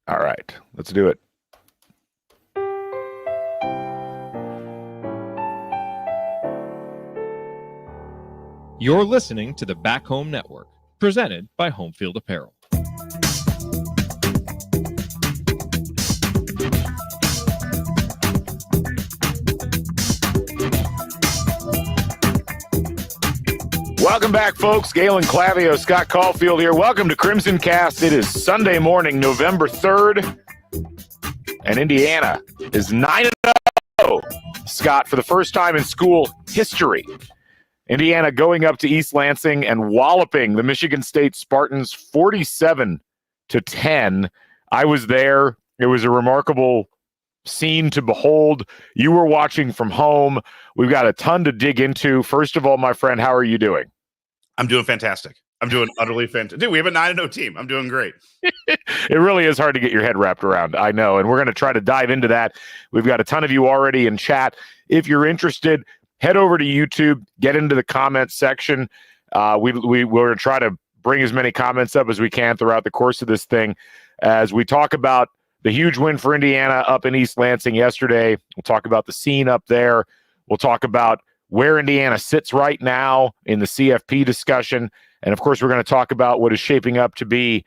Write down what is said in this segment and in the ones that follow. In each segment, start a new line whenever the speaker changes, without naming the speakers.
All right, let's do it.
You're listening to the Back Home Network, presented by Home Field Apparel.
Welcome back, folks. Galen Clavio, Scott Caulfield here. Welcome to CrimsonCast. It is Sunday morning, November 3rd, and Indiana is 9-0. Scott, for the first time in school history, Indiana going up to East Lansing and walloping the Michigan State Spartans 47-10. I was there. It was a remarkable scene to behold. You were watching from home. We've got a ton to dig into. First of all, my friend, how are you doing?
I'm doing fantastic. I'm doing utterly fantastic. Dude, we have a 9-0 team. I'm doing great.
It really is hard to get your head wrapped around. I know. And we're going to try to dive into that. We've got a ton of you already in chat. If you're interested, head over to YouTube, get into the comments section. We're going to try to bring as many comments up as we can throughout the course of this thing as we talk about the huge win for Indiana up in East Lansing yesterday. We'll talk about the scene up there. We'll talk about where Indiana sits right now in the CFP discussion. And, of course, we're going to talk about what is shaping up to be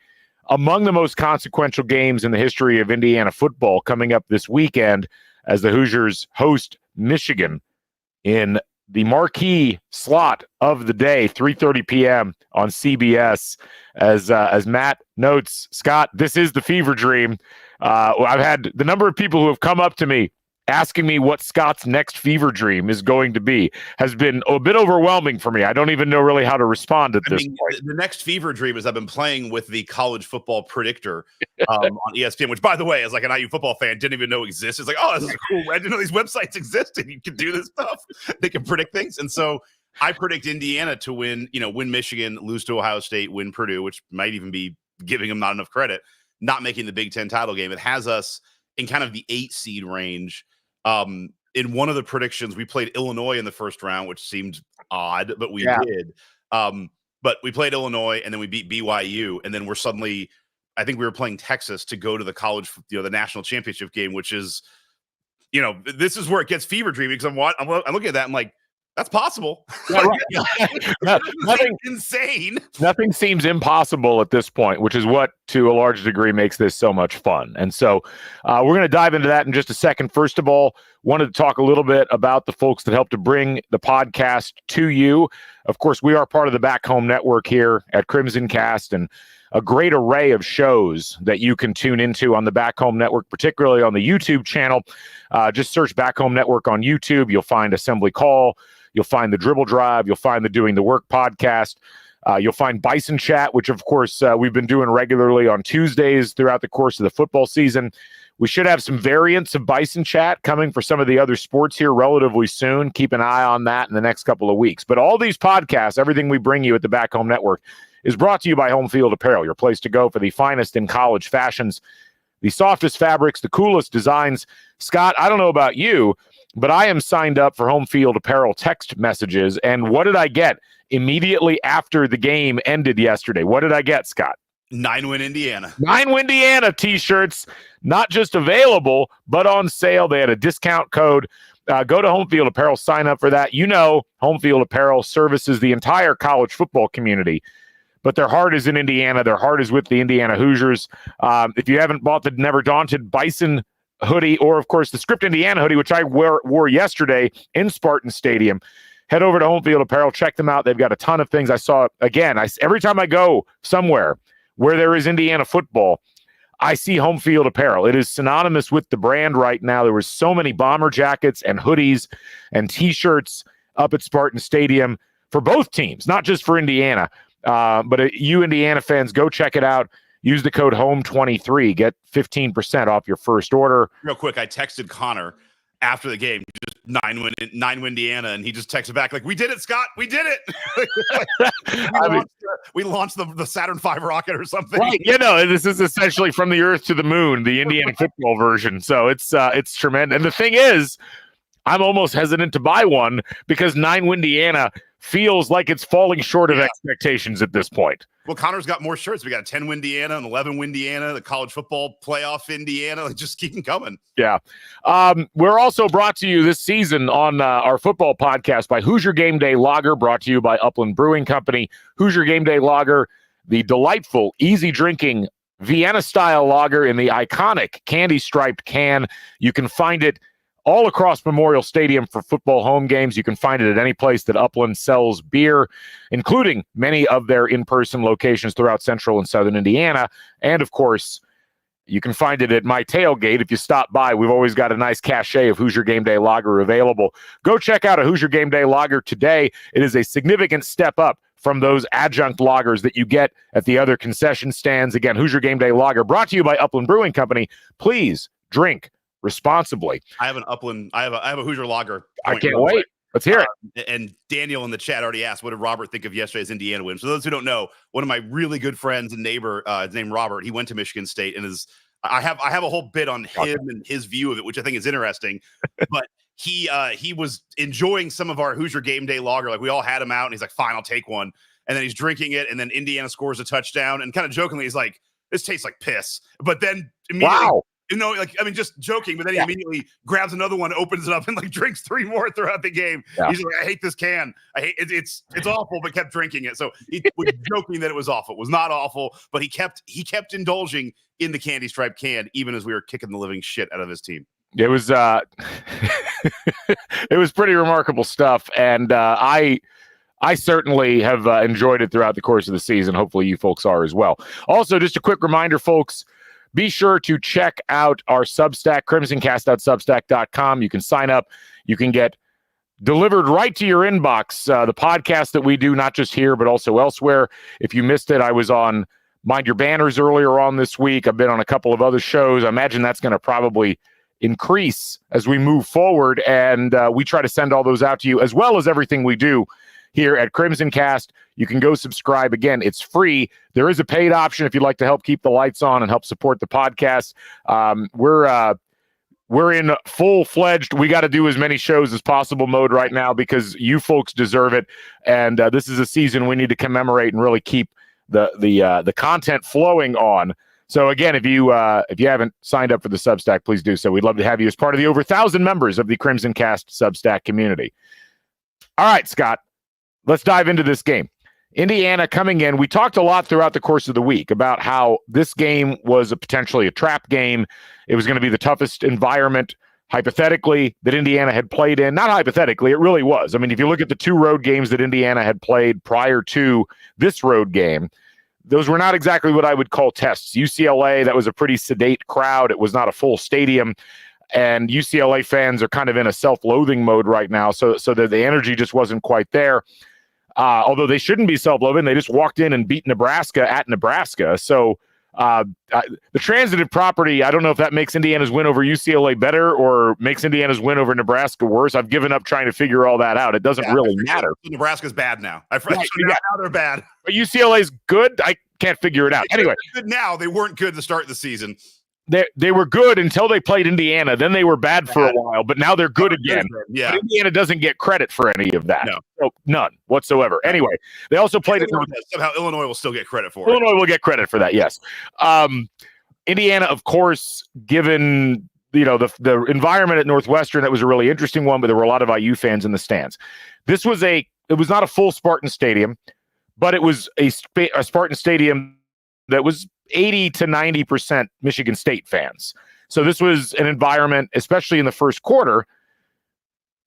among the most consequential games in the history of Indiana football coming up this weekend as the Hoosiers host Michigan in the marquee slot of the day, 3:30 p.m. on CBS. As Matt notes, Scott, this is the fever dream. I've had the number of people who have come up to me asking me what Scott's next fever dream is going to be has been a bit overwhelming for me. I don't even know really how to respond at this point.
The next fever dream is I've been playing with the college football predictor on ESPN, which, by the way, as like an IU football fan, didn't even know exists. It's like, oh, this is cool. I didn't know these websites existed. You can do this stuff. They can predict things. And so I predict Indiana to win Michigan, lose to Ohio State, win Purdue, which might even be giving them not enough credit, not making the Big Ten title game. It has us in kind of the 8 seed range. In one of the predictions, we played Illinois in the first round, which seemed odd, but we did. But we played Illinois and then we beat BYU. And then we're suddenly, I think we were playing Texas to go to the college, the national championship game, which is, this is where it gets fever dreamy because I'm looking at that. I'm like, that's possible.
Yeah, right. Nothing
insane.
Nothing seems impossible at this point, which is what, to a large degree, makes this so much fun. And so we're going to dive into that in just a second. First of all, wanted to talk a little bit about the folks that helped to bring the podcast to you. Of course, we are part of the Back Home Network here at CrimsonCast, and a great array of shows that you can tune into on the Back Home Network, particularly on the YouTube channel. Just search Back Home Network on YouTube. You'll find Assembly Call. You'll find the Dribble Drive. You'll find the Doing the Work podcast. You'll find Bison Chat, which, of course, we've been doing regularly on Tuesdays throughout the course of the football season. We should have some variants of Bison Chat coming for some of the other sports here relatively soon. Keep an eye on that in the next couple of weeks. But all these podcasts, everything we bring you at the Back Home Network, is brought to you by Home Field Apparel, your place to go for the finest in college fashions, the softest fabrics, the coolest designs. Scott, I don't know about you, but I am signed up for Home Field Apparel text messages. And what did I get immediately after the game ended yesterday? What did I get, Scott?
9-win Indiana.
9-win Indiana t-shirts, not just available, but on sale. They had a discount code. Go to Home Field Apparel, sign up for that. Home Field Apparel services the entire college football community, but their heart is in Indiana. Their heart is with the Indiana Hoosiers. If you haven't bought the Never Daunted Bison hoodie, or of course the Script Indiana hoodie, which I wore yesterday in Spartan Stadium, head over to Home Field Apparel. Check them out. They've got a ton of things. I saw, again, every time I go somewhere where there is Indiana football, I see Home Field Apparel. It is synonymous with the brand right now. There were so many bomber jackets and hoodies and T-shirts up at Spartan Stadium for both teams, not just for Indiana. But you Indiana fans, go check it out. Use the code HOME23. Get 15% off your first order.
Real quick, I texted Connor after the game, just 9-win Indiana, and he just texted back like, "We did it, Scott. We did it." we launched the Saturn V rocket or something.
Right. This is essentially from the Earth to the moon, the Indiana football version. So it's tremendous. And the thing is, I'm almost hesitant to buy one because 9-win Indiana feels like it's falling short of expectations at this point.
Well, Connor's got more shirts. We got a 10-win Indiana, an 11-win Indiana, the college football playoff Indiana. Like, just keep them coming.
Yeah. We're also brought to you this season on our football podcast by Hoosier Game Day Lager, brought to you by Upland Brewing Company. Hoosier Game Day Lager, the delightful, easy-drinking Vienna-style lager in the iconic candy-striped can. You can find it all across Memorial Stadium for football home games. You can find it at any place that Upland sells beer, including many of their in-person locations throughout central and southern Indiana. And, of course, you can find it at my tailgate if you stop by. We've always got a nice cachet of Hoosier Game Day Lager available. Go check out a Hoosier Game Day Lager today. It is a significant step up from those adjunct lagers that you get at the other concession stands. Again, Hoosier Game Day Lager, brought to you by Upland Brewing Company. Please drink responsibly.
I have a Hoosier Lager.
I can't wait. Let's hear it.
And Daniel in the chat already asked, what did Robert think of yesterday's Indiana win? For those who don't know, one of my really good friends and neighbor, his name Robert, he went to Michigan State, and I have a whole bit on him and his view of it, which I think is interesting. But he was enjoying some of our Hoosier Game Day Lager. Like, we all had him out, and he's like, fine, I'll take one. And then he's drinking it, and then Indiana scores a touchdown, and kind of jokingly, he's like, this tastes like piss. But then immediately,
wow.
Just joking, but then he immediately grabs another one, opens it up, and like drinks 3 more throughout the game. Yeah. He's like, I hate this can. I hate it. It's awful, but kept drinking it. So he was joking that it was awful. It was not awful, but he kept indulging in the candy striped can, even as we were kicking the living shit out of his team.
It was it was pretty remarkable stuff, and I certainly have enjoyed it throughout the course of the season. Hopefully you folks are as well. Also, just a quick reminder, folks, be sure to check out our Substack, CrimsonCast.substack.com. You can sign up. You can get delivered right to your inbox the podcast that we do, not just here, but also elsewhere. If you missed it, I was on Mind Your Banners earlier on this week. I've been on a couple of other shows. I imagine that's going to probably increase as we move forward, and we try to send all those out to you, as well as everything we do here at CrimsonCast. You can go subscribe. Again, it's free. There is a paid option if you'd like to help keep the lights on and help support the podcast. We're in full-fledged, we got to do as many shows as possible mode right now because you folks deserve it. And this is a season we need to commemorate and really keep the content flowing on. So again, if you haven't signed up for the Substack, please do so. We'd love to have you as part of the over 1,000 members of the CrimsonCast Substack community. All right, Scott, let's dive into this game. Indiana coming in, we talked a lot throughout the course of the week about how this game was potentially a trap game. It was going to be the toughest environment, hypothetically, that Indiana had played in. Not hypothetically, it really was. I mean, if you look at the 2 road games that Indiana had played prior to this road game, those were not exactly what I would call tests. UCLA, that was a pretty sedate crowd. It was not a full stadium. And UCLA fans are kind of in a self-loathing mode right now, so that the energy just wasn't quite there. Although they shouldn't be self-loathing, they just walked in and beat Nebraska at Nebraska. So the transitive property, I don't know if that makes Indiana's win over UCLA better or makes Indiana's win over Nebraska worse. I've given up trying to figure all that out. It doesn't really matter.
Nebraska's bad now. Now they're bad.
But UCLA's good. I can't figure it out. Anyway,
good now. They weren't good to start the season.
They were good until they played Indiana. Then they were bad for a while, but now they're good again.
Yeah.
But Indiana doesn't get credit for any of that.
No.
So, none whatsoever. Anyway, they also played
somehow Illinois will still get credit for
it. Illinois will get credit for that, yes. Indiana, of course, given the environment at Northwestern, that was a really interesting one, but there were a lot of IU fans in the stands. It was not a full Spartan Stadium, but it was a Spartan Stadium that was 80 to 90% Michigan State fans. So this was an environment, especially in the first quarter,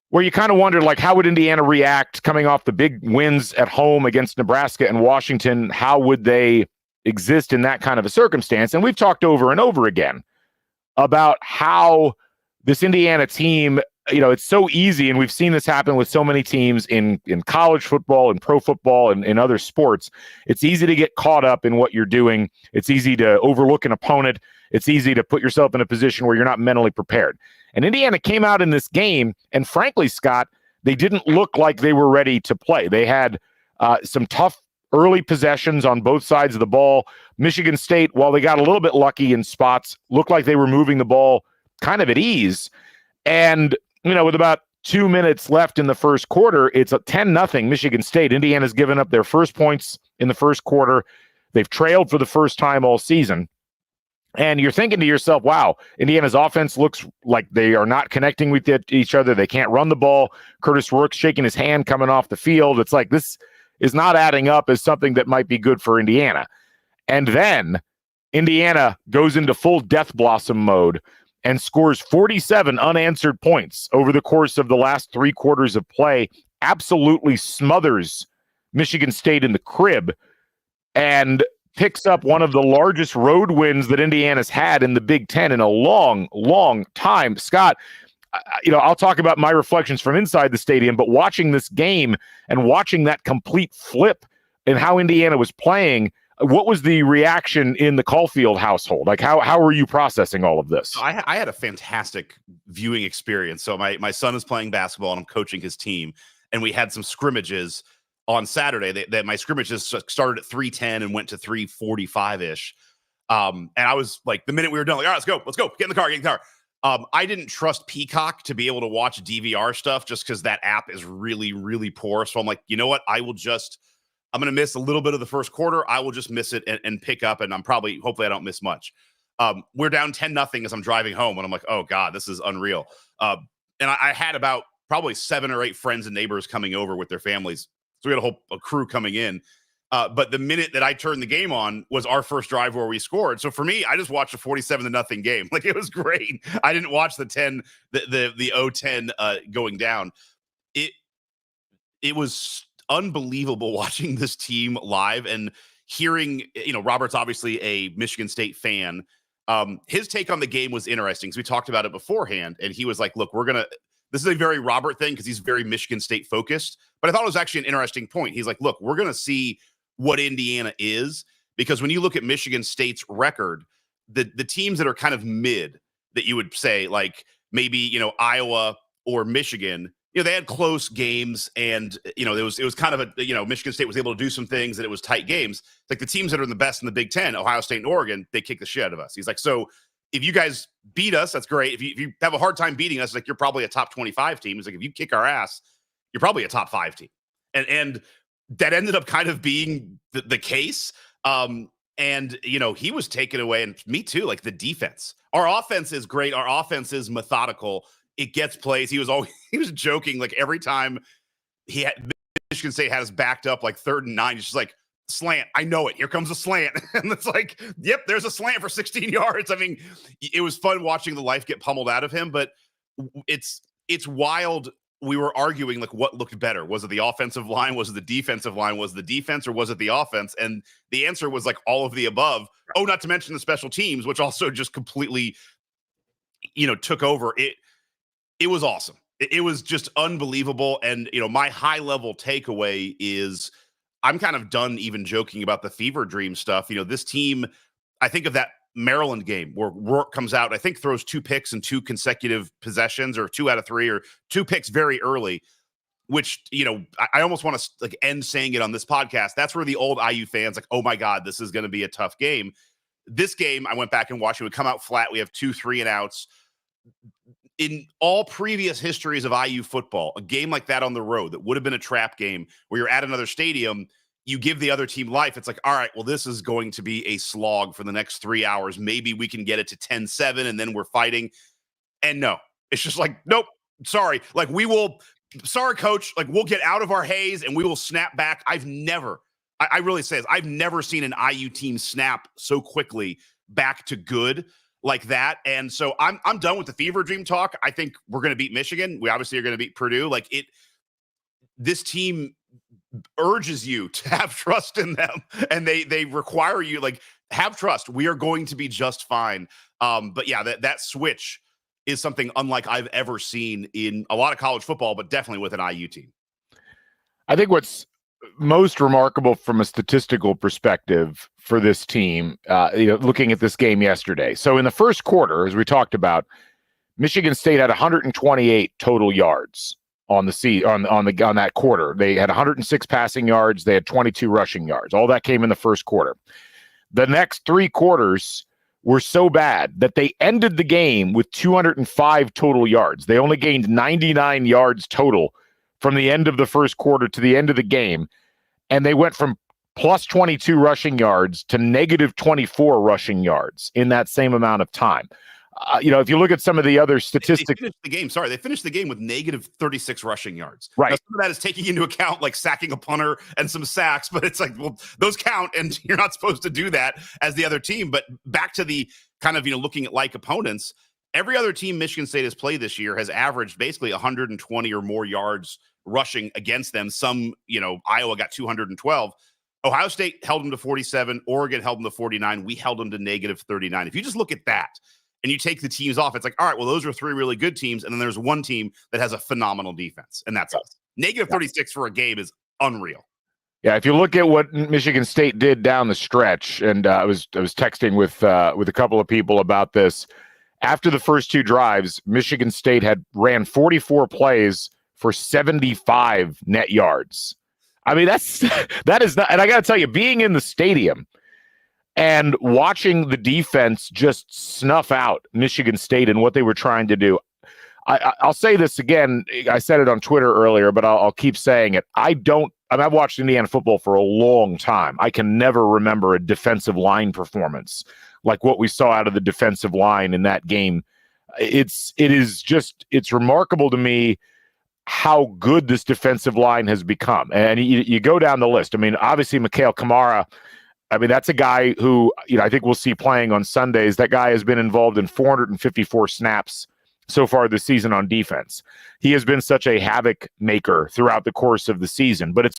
where you kind of wondered, like, how would Indiana react coming off the big wins at home against Nebraska and Washington? How would they exist in that kind of a circumstance? And we've talked over and over again about how this Indiana team, it's so easy, and we've seen this happen with so many teams in college football and pro football and in other sports. It's easy to get caught up in what you're doing. It's easy to overlook an opponent. It's easy to put yourself in a position where you're not mentally prepared. And Indiana came out in this game, and frankly, Scott, they didn't look like they were ready to play. They had some tough early possessions on both sides of the ball. Michigan State, while they got a little bit lucky in spots, looked like they were moving the ball kind of at ease. And with about 2 minutes left in the first quarter, it's a 10-0 Michigan State. Indiana's given up their first points in the first quarter. They've trailed for the first time all season. And you're thinking to yourself, wow, Indiana's offense looks like they are not connecting with each other. They can't run the ball. Curtis Rourke's shaking his hand coming off the field. It's like this is not adding up as something that might be good for Indiana. And then Indiana goes into full death blossom mode and scores 47 unanswered points over the course of the last 3 quarters of play, absolutely smothers Michigan State in the crib, and picks up one of the largest road wins that Indiana's had in the Big Ten in a long, long time. Scott, I'll talk about my reflections from inside the stadium, but watching this game and watching that complete flip and how Indiana was playing, what was the reaction in the Caulfield household? Like, how were you processing all of this?
I had a fantastic viewing experience. So my son is playing basketball and I'm coaching his team, and we had some scrimmages on Saturday. That my scrimmages started at 3:10 and went to 3:45-ish. And I was like, the minute we were done, like, all right, let's go, get in the car. I didn't trust Peacock to be able to watch DVR stuff just because that app is really, really poor. So I'm like, you know what? I'm going to miss a little bit of the first quarter. I will just miss it and pick up. And hopefully I don't miss much. We're down 10-0 as I'm driving home. And I'm like, oh God, this is unreal. And I had about probably 7 or 8 friends and neighbors coming over with their families. So we had a crew coming in. But the minute that I turned the game on was our first drive where we scored. So for me, I just watched a 47-0 game. Like, it was great. I didn't watch the 0-10 going down. It was unbelievable watching this team live and hearing, Robert's obviously a Michigan State fan. His take on the game was interesting because we talked about it beforehand, and he was like, look, this is a very Robert thing because he's very Michigan State focused, but I thought it was actually an interesting point. He's like, look, we're going to see what Indiana is, because when you look at Michigan State's record, the teams that are kind of mid that you would say, like maybe, Iowa or Michigan, they had close games, and, it was kind of Michigan State was able to do some things, and it was tight games. Like the teams that are the best in the Big Ten, Ohio State and Oregon, they kick the shit out of us. He's like, so if you guys beat us, that's great. If you have a hard time beating us, like, you're probably a top 25 team. It's like, if you kick our ass, you're probably a top 5 team. And that ended up kind of being the case. And, he was taken away, and me too, like the defense. Our offense is great. Our offense is methodical. It gets plays. He was joking, like every time Michigan State had us backed up like 3rd and 9, it's just like, slant. I know it. Here comes a slant. And it's like, yep, there's a slant for 16 yards. I mean, it was fun watching the life get pummeled out of him, but it's wild. We were arguing, like, what looked better? Was it the offensive line? Was it the defensive line? Was it the defense, or was it the offense? And the answer was like all of the above. Oh, not to mention the special teams, which also just completely, took over. It was awesome. It was just unbelievable. And, my high level takeaway is I'm kind of done even joking about the fever dream stuff. This team, I think of that Maryland game where Rourke comes out, I think throws 2 picks in 2 consecutive possessions, or 2 out of 3, or 2 picks very early, which, I almost want to like end saying it on this podcast. That's where the old IU fans like, oh my God, this is going to be a tough game. This game, I went back and watched, it would come out flat. We have 2 3-and-outs. In all previous histories of IU football, a game like that on the road that would have been a trap game where you're at another stadium, you give the other team life. It's like, all right, well, this is going to be a slog for the next 3 hours. Maybe we can get it to 10-7 and then we're fighting. And no, it's just like, nope, sorry. Like, sorry, coach, like, we'll get out of our haze and we will snap back. I really say this, I've never seen an IU team snap so quickly back to good like that. And so I'm done with the fever dream talk. I think we're going to beat Michigan. We obviously are going to beat Purdue. Like, this team urges you to have trust in them, and they require you, like, have trust. We are going to be just fine. But yeah, that switch is something unlike I've ever seen in a lot of college football, but definitely with an IU team.
I think what's most remarkable from a statistical perspective for this team, looking at this game yesterday. So in the first quarter, as we talked about, Michigan State had 128 total yards on that quarter. They had 106 passing yards. They had 22 rushing yards. All that came in the first quarter. The next 3 quarters were so bad that they ended the game with 205 total yards. They only gained 99 yards total from the end of the first quarter to the end of the game. And they went from plus 22 rushing yards to negative 24 rushing yards in that same amount of time. If you look at some of the other statistics,
they finished the game with negative 36 rushing yards.
Right.
Now, some of that is taking into account like sacking a punter and some sacks, but it's like, well, those count, and you're not supposed to do that as the other team. But back to the kind of, looking at like opponents, every other team Michigan State has played this year has averaged basically 120 or more yards rushing against them. Some, Iowa got 212. Ohio State held them to 47. Oregon held them to 49. We held them to negative 39. If you just look at that, and you take the teams off, it's like, all right, well, those are three really good teams. And then there's one team that has a phenomenal defense, and that's us. Negative 36 for a game is unreal.
Yeah, if you look at what Michigan State did down the stretch, and I was texting with a couple of people about this. After the first two drives, Michigan State had ran 44 plays for 75 net yards. I mean, that is not, and I got to tell you, being in the stadium and watching the defense just snuff out Michigan State and what they were trying to do. I'll say this again. I said it on Twitter earlier, but I'll keep saying it. I've watched Indiana football for a long time. I can never remember a defensive line performance like what we saw out of the defensive line in that game. It's remarkable to me how good this defensive line has become. And you go down the list. I mean, obviously, Mikhail Kamara, that's a guy who, I think we'll see playing on Sundays. That guy has been involved in 454 snaps so far this season on defense. He has been such a havoc maker throughout the course of the season. But it's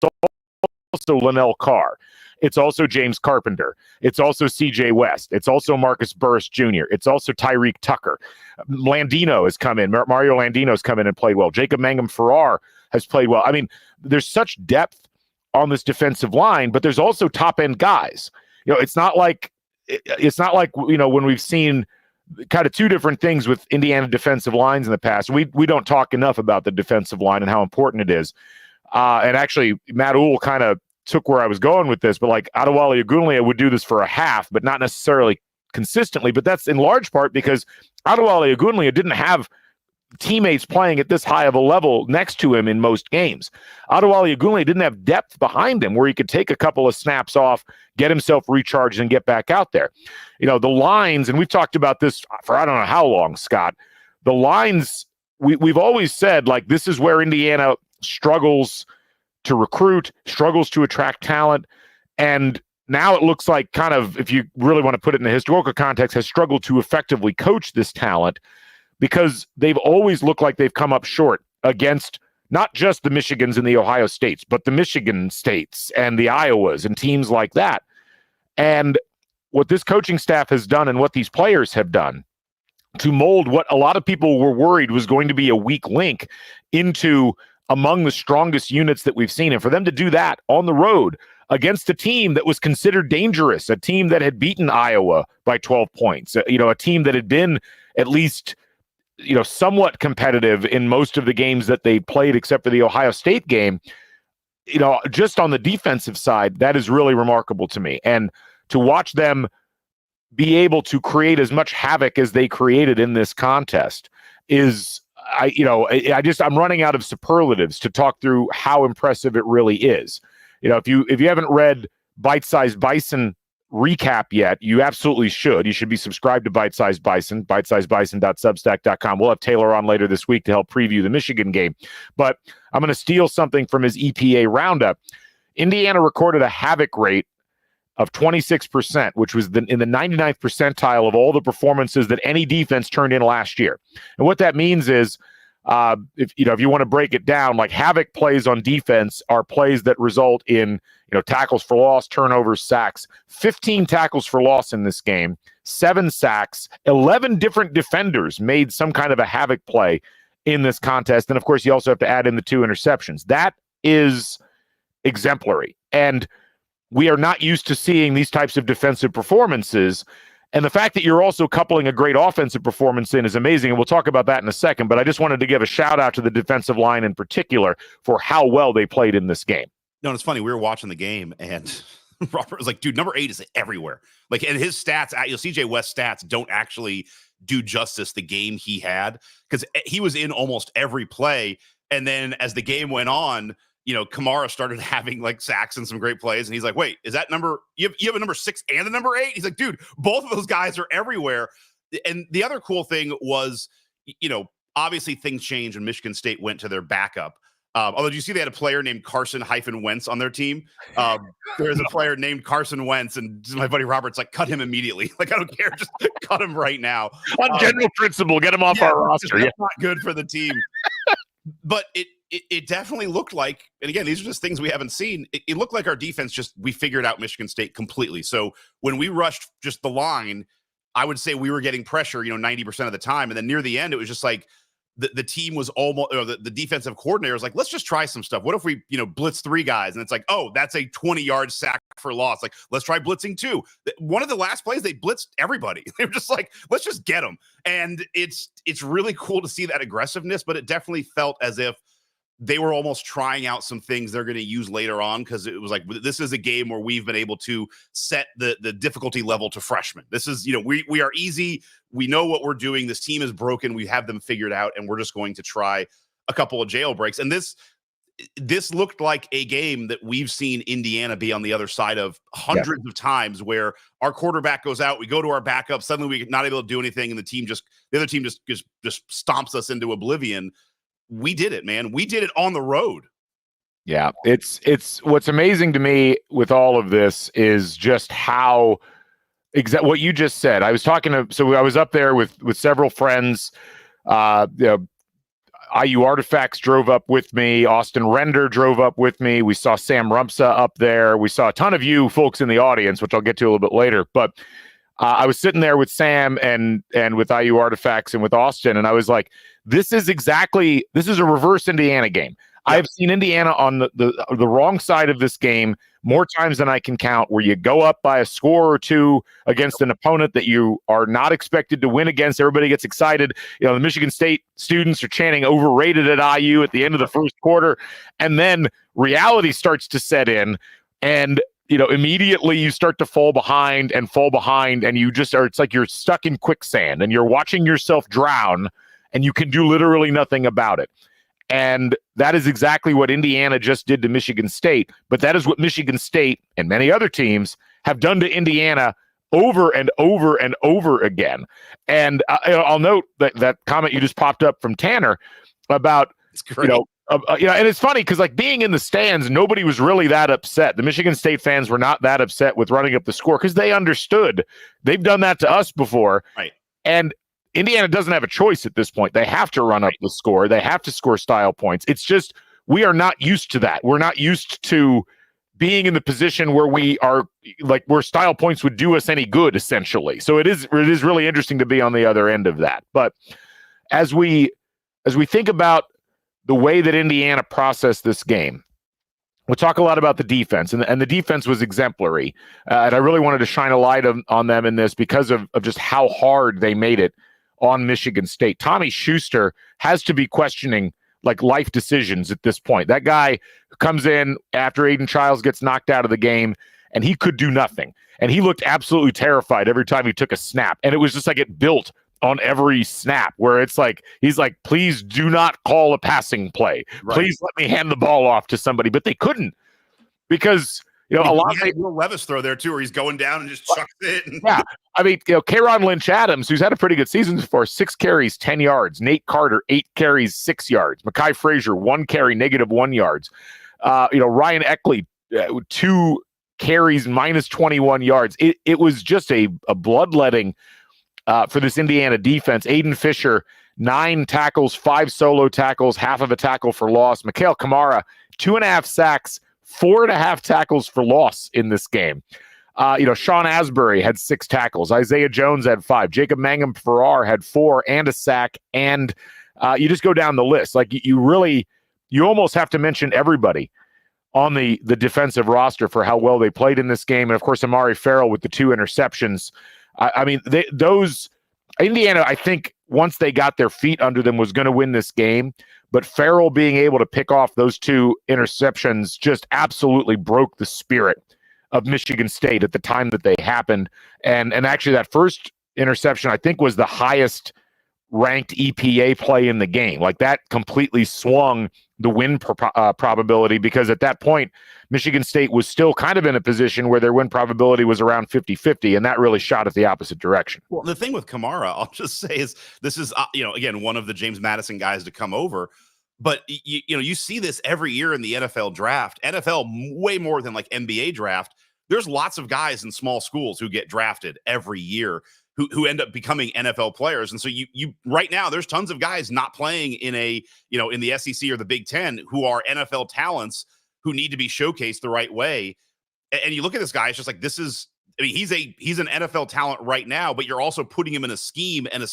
also Linnell Carr. It's also James Carpenter. It's also C.J. West. It's also Marcus Burris Jr. It's also Tyreek Tucker. Landino has come in. Mario Landino has come in and played well. Jacob Mangum-Farrar has played well. I mean, there's such depth on this defensive line, but there's also top end guys. It's not like when we've seen kind of two different things with Indiana defensive lines in the past. We don't talk enough about the defensive line and how important it is. And actually, Matt Uhl kind of took where I was going with this, but like Adewale Ogunleye would do this for a half, but not necessarily consistently. But that's in large part because Adewale Ogunleye didn't have teammates playing at this high of a level next to him in most games. Adewale Ogunleye didn't have depth behind him where he could take a couple of snaps off, get himself recharged, and get back out there. The lines, and we've talked about this for I don't know how long, Scott. The lines, we've always said, like, this is where Indiana struggles to recruit, struggles to attract talent, and now it looks like, kind of, if you really want to put it in a historical context, has struggled to effectively coach this talent, because they've always looked like they've come up short against not just the Michigans and the Ohio States, but the Michigan States and the Iowas and teams like that. And what this coaching staff has done and what these players have done to mold what a lot of people were worried was going to be a weak link into among the strongest units that we've seen. And for them to do that on the road against a team that was considered dangerous, a team that had beaten Iowa by 12 points, a team that had been at least somewhat competitive in most of the games that they played, except for the Ohio State game, just on the defensive side, that is really remarkable to me. And to watch them be able to create as much havoc as they created in this contest is, I'm running out of superlatives to talk through how impressive it really is. If you haven't read Bite Size Bison recap yet, you absolutely should. You should be subscribed to Bite Size Bison, bitesizebison.substack.com. We'll have Taylor on later this week to help preview the Michigan game. But I'm going to steal something from his EPA roundup. Indiana recorded a havoc rate of 26%, which was in the 99th percentile of all the performances that any defense turned in last year. And what that means is, if you want to break it down, like, havoc plays on defense are plays that result in tackles for loss, turnovers, sacks. 15 tackles for loss in this game, 7 sacks, 11 different defenders made some kind of a havoc play in this contest. And of course, you also have to add in the 2 interceptions. That is exemplary. And we are not used to seeing these types of defensive performances. And the fact that you're also coupling a great offensive performance in is amazing. And we'll talk about that in a second. But I just wanted to give a shout out to the defensive line in particular for how well they played in this game.
No, it's funny. We were watching the game, and Robert was like, dude, number 8 is everywhere. Like, and his stats, CJ West's stats don't actually do justice the game he had, because he was in almost every play. And then as the game went on, Kamara started having like sacks and some great plays. And he's like, wait, is that number? You have a number 6 and a number 8? He's like, dude, both of those guys are everywhere. And the other cool thing was, obviously things changed when Michigan State went to their backup. Although, did you see they had a player named Carson-Wentz on their team? There is a player named Carson Wentz, and my buddy Robert's like, cut him immediately. Like, I don't care, just cut him right now.
On general principle, get him off our roster.
That's not good for the team. But it definitely looked like, and again, these are just things we haven't seen. It looked like our defense we figured out Michigan State completely. So when we rushed just the line, I would say we were getting pressure, 90% of the time. And then near the end, it was just like, the team was almost, the defensive coordinator was like, let's just try some stuff. What if we, blitz 3 guys? And it's like, oh, that's a 20-yard sack for loss. Like, let's try blitzing 2. One of the last plays, they blitzed everybody. They were just like, let's just get them. And it's really cool to see that aggressiveness, but it definitely felt as if they were almost trying out some things they're going to use later on, because it was like, this is a game where we've been able to set the difficulty level to freshmen. This is, we are easy. We know what we're doing. This team is broken. We have them figured out, and we're just going to try a couple of jailbreaks. And this looked like a game that we've seen Indiana be on the other side of hundreds of times, where our quarterback goes out, we go to our backup, suddenly we're not able to do anything, and the other team just stomps us into oblivion. We did it, man. We did it on the road.
Yeah, it's what's amazing to me with all of this is just how what you just said. I was I was up there with several friends. IU Artifacts drove up with me. Austin Render drove up with me. We saw Sam Rumsa up there. We saw a ton of you folks in the audience, which I'll get to a little bit later. But I was sitting there with Sam and with IU Artifacts and with Austin, and I was like, this is a reverse Indiana game. Yep. I have seen Indiana on the wrong side of this game more times than I can count, where you go up by a score or 2 against an opponent that you are not expected to win against. Everybody gets excited. The Michigan State students are chanting overrated at IU at the end of the first quarter. And then reality starts to set in, and immediately you start to fall behind, and you just are, it's like you're stuck in quicksand and you're watching yourself drown, and you can do literally nothing about it. And that is exactly what Indiana just did to Michigan State. But that is what Michigan State and many other teams have done to Indiana over and over and over again. And I'll note that comment you just popped up from Tanner about, and it's funny because, like, being in the stands, nobody was really that upset. The Michigan State fans were not that upset with running up the score because they understood. They've done that to us before.
Right.
And Indiana doesn't have a choice at this point. They have to run up the score. They have to score style points. It's just, we are not used to that. We're not used to being in the position where we are, like, where style points would do us any good, essentially. So it is really interesting to be on the other end of that. But as we think about the way that Indiana processed this game, we'll talk a lot about the defense, and the defense was exemplary. And I really wanted to shine a light on them in this because of just how hard they made it on Michigan State. Tommy Schuster has to be questioning, like, life decisions at this point. That guy comes in after Aiden Childs gets knocked out of the game, and he could do nothing. And he looked absolutely terrified every time he took a snap. And it was just like it built on every snap, where it's like, he's like, please do not call a passing play. Right. Please let me hand the ball off to somebody. But they couldn't, because a lot of
Will Levis throw there too, where he's going down and just chucks it.
Yeah. I mean, K'Ron Lynch Adams, who's had a pretty good season so far, 6 carries, 10 yards. Nate Carter, 8 carries, 6 yards. Mekhi Frazier, 1 carry, -1 yards. Ryan Eckley, 2 carries, -21 yards. It was just a bloodletting for this Indiana defense. Aiden Fisher, 9 tackles, 5 solo tackles, half of a tackle for loss. Mikhail Kamara, 2.5 sacks, 4.5 tackles for loss in this game. Sean Asbury had 6 tackles. Isaiah Jones had 5. Jacob Mangum-Farrar had 4 and a sack. And you just go down the list. Like, you almost have to mention everybody on the defensive roster for how well they played in this game. And of course, Amari Farrell with the 2 interceptions. I mean, Indiana, I think, once they got their feet under them, was going to win this game. But Farrell being able to pick off those 2 interceptions just absolutely broke the spirit of Michigan State at the time that they happened. And actually, that first interception, I think, was the highest ranked EPA play in the game. Like that completely swung the win probability, because at that point, Michigan State was still kind of in a position where their win probability was around 50-50, and that really shot it the opposite direction.
Well, the thing with Kamara, I'll just say, is this is, again, one of the James Madison guys to come over. But, you see this every year in the NFL draft. NFL way more than like NBA draft. There's lots of guys in small schools who get drafted every year who end up becoming NFL players. And so you right now, there's tons of guys not playing in in the SEC or the Big Ten who are NFL talents who need to be showcased the right way. And you look at this guy, it's just like, he's an NFL talent right now, but you're also putting him in a scheme and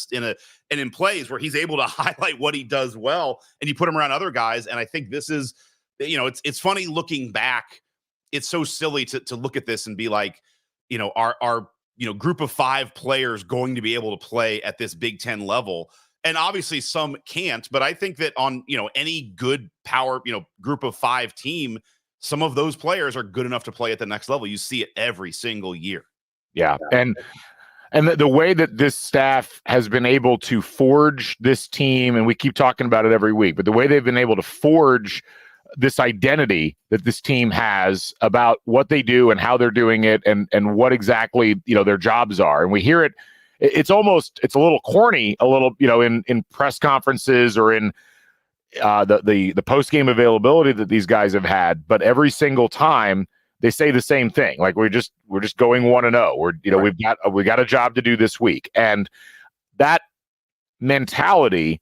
in plays where he's able to highlight what he does well, and you put him around other guys. And I think this is, it's funny looking back. It's so silly to look at this and be like, our group of 5 players going to be able to play at this Big Ten level. And obviously some can't, but I think that on, any good power, group of 5 team, some of those players are good enough to play at the next level. You see it every single year.
Yeah. And the way that this staff has been able to forge this team, and we keep talking about it every week, but the way they've been able to forge this identity that this team has about what they do and how they're doing it, and what exactly, their jobs are. And we hear it, it's a little corny, in press conferences or in the post-game availability that these guys have had, but every single time they say the same thing. Like, we're just going 1-0. We got a job to do this week. And that mentality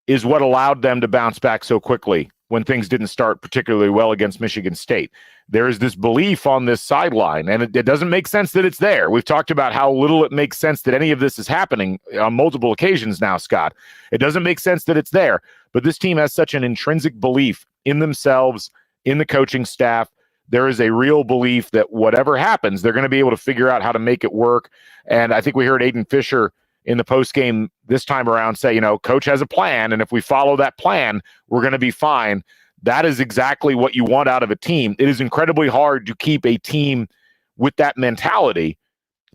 is what allowed them to bounce back so quickly when things didn't start particularly well against Michigan State. There is this belief on this sideline, and it doesn't make sense that it's there. We've talked about how little it makes sense that any of this is happening on multiple occasions now, Scott. It doesn't make sense that it's there, but this team has such an intrinsic belief in themselves, in the coaching staff. There is a real belief that whatever happens, they're going to be able to figure out how to make it work. And I think we heard Aiden Fisher in the postgame this time around say, coach has a plan, and if we follow that plan, we're going to be fine. That is exactly what you want out of a team. It is incredibly hard to keep a team with that mentality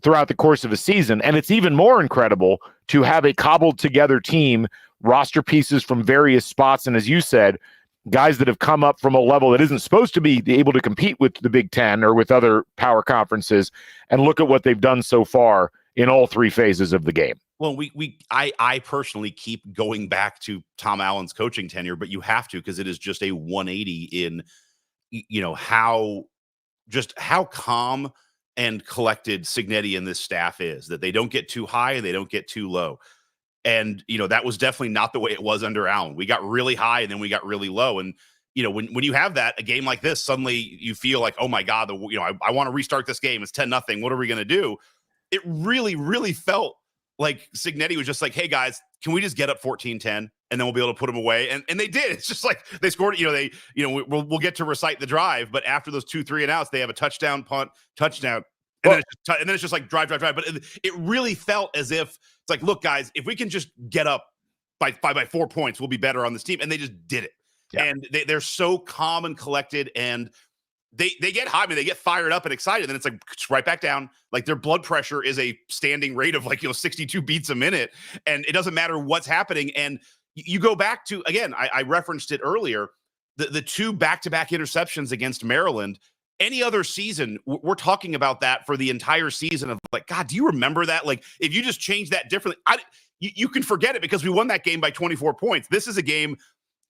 throughout the course of a season. And it's even more incredible to have a cobbled together team, roster pieces from various spots. And as you said, guys that have come up from a level that isn't supposed to be able to compete with the Big Ten or with other power conferences, and look at what they've done so far in all 3 phases of the game.
Well, I personally keep going back to Tom Allen's coaching tenure, but you have to, because it is just a 180 in, how calm and collected Signet and this staff is, that they don't get too high and they don't get too low. And, that was definitely not the way it was under Allen. We got really high and then we got really low. And, when you have that, a game like this, suddenly you feel like, oh my God, I want to restart this game. It's 10-0. What are we going to do? It really, really felt like Signet was just like, hey guys, can we just get up 14-10 and then we'll be able to put them away? And they did. It's just like they scored, we'll get to recite the drive, but after those 2 3-and-outs, they have a touchdown, punt, touchdown. And then it's just like drive. But it really felt as if it's like, look, guys, if we can just get up by 4 points, we'll be better on this team. And they just did it. Yeah. And they're so calm and collected, and they get high, they get fired up and excited. Then it's like right back down. Like their blood pressure is a standing rate of 62 beats a minute, and it doesn't matter what's happening. And you go back to, again, I referenced it earlier, the 2 back-to-back interceptions against Maryland. Any other season, we're talking about that for the entire season of like, God, do you remember that? Like, if you just change that differently, you can forget it because we won that game by 24 points. This is a game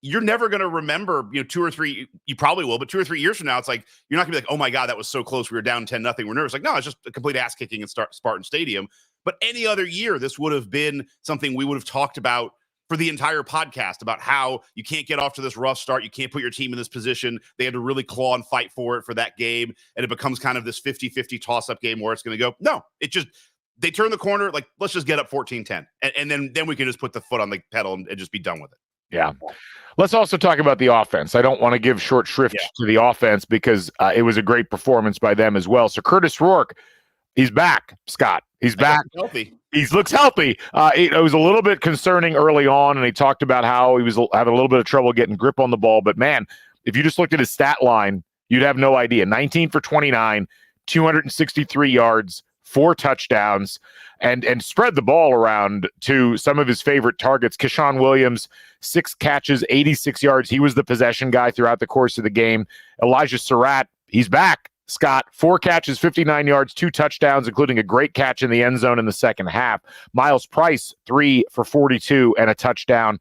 you're never going to remember, 2 or 3, you probably will, but 2 or 3 years from now, it's like, you're not gonna be like, oh my God, that was so close. We were down 10-0. We're nervous. Like, no, it's just a complete ass kicking in Spartan Stadium. But any other year, this would have been something we would have talked about for the entire podcast, about how you can't get off to this rough start. You can't put your team in this position. They had to really claw and fight for that game. And it becomes kind of this 50-50 toss-up game where it's going to go. No, they turn the corner. Like, let's just get up 14-10. And then we can just put the foot on the pedal and just be done with it.
Yeah. Let's also talk about the offense. I don't want to give short shrift to the offense because it was a great performance by them as well. So Curtis Rourke, he's back, Scott. He's back.
Healthy.
He looks healthy. It was a little bit concerning early on, and he talked about how he was having a little bit of trouble getting grip on the ball. But, man, if you just looked at his stat line, you'd have no idea. 19 for 29, 263 yards, 4 touchdowns, and spread the ball around to some of his favorite targets. Keshawn Williams, 6 catches, 86 yards. He was the possession guy throughout the course of the game. Elijah Surratt, he's back. Scott, 4 catches, 59 yards, 2 touchdowns, including a great catch in the end zone in the second half. Miles Price, 3 for 42 and a touchdown.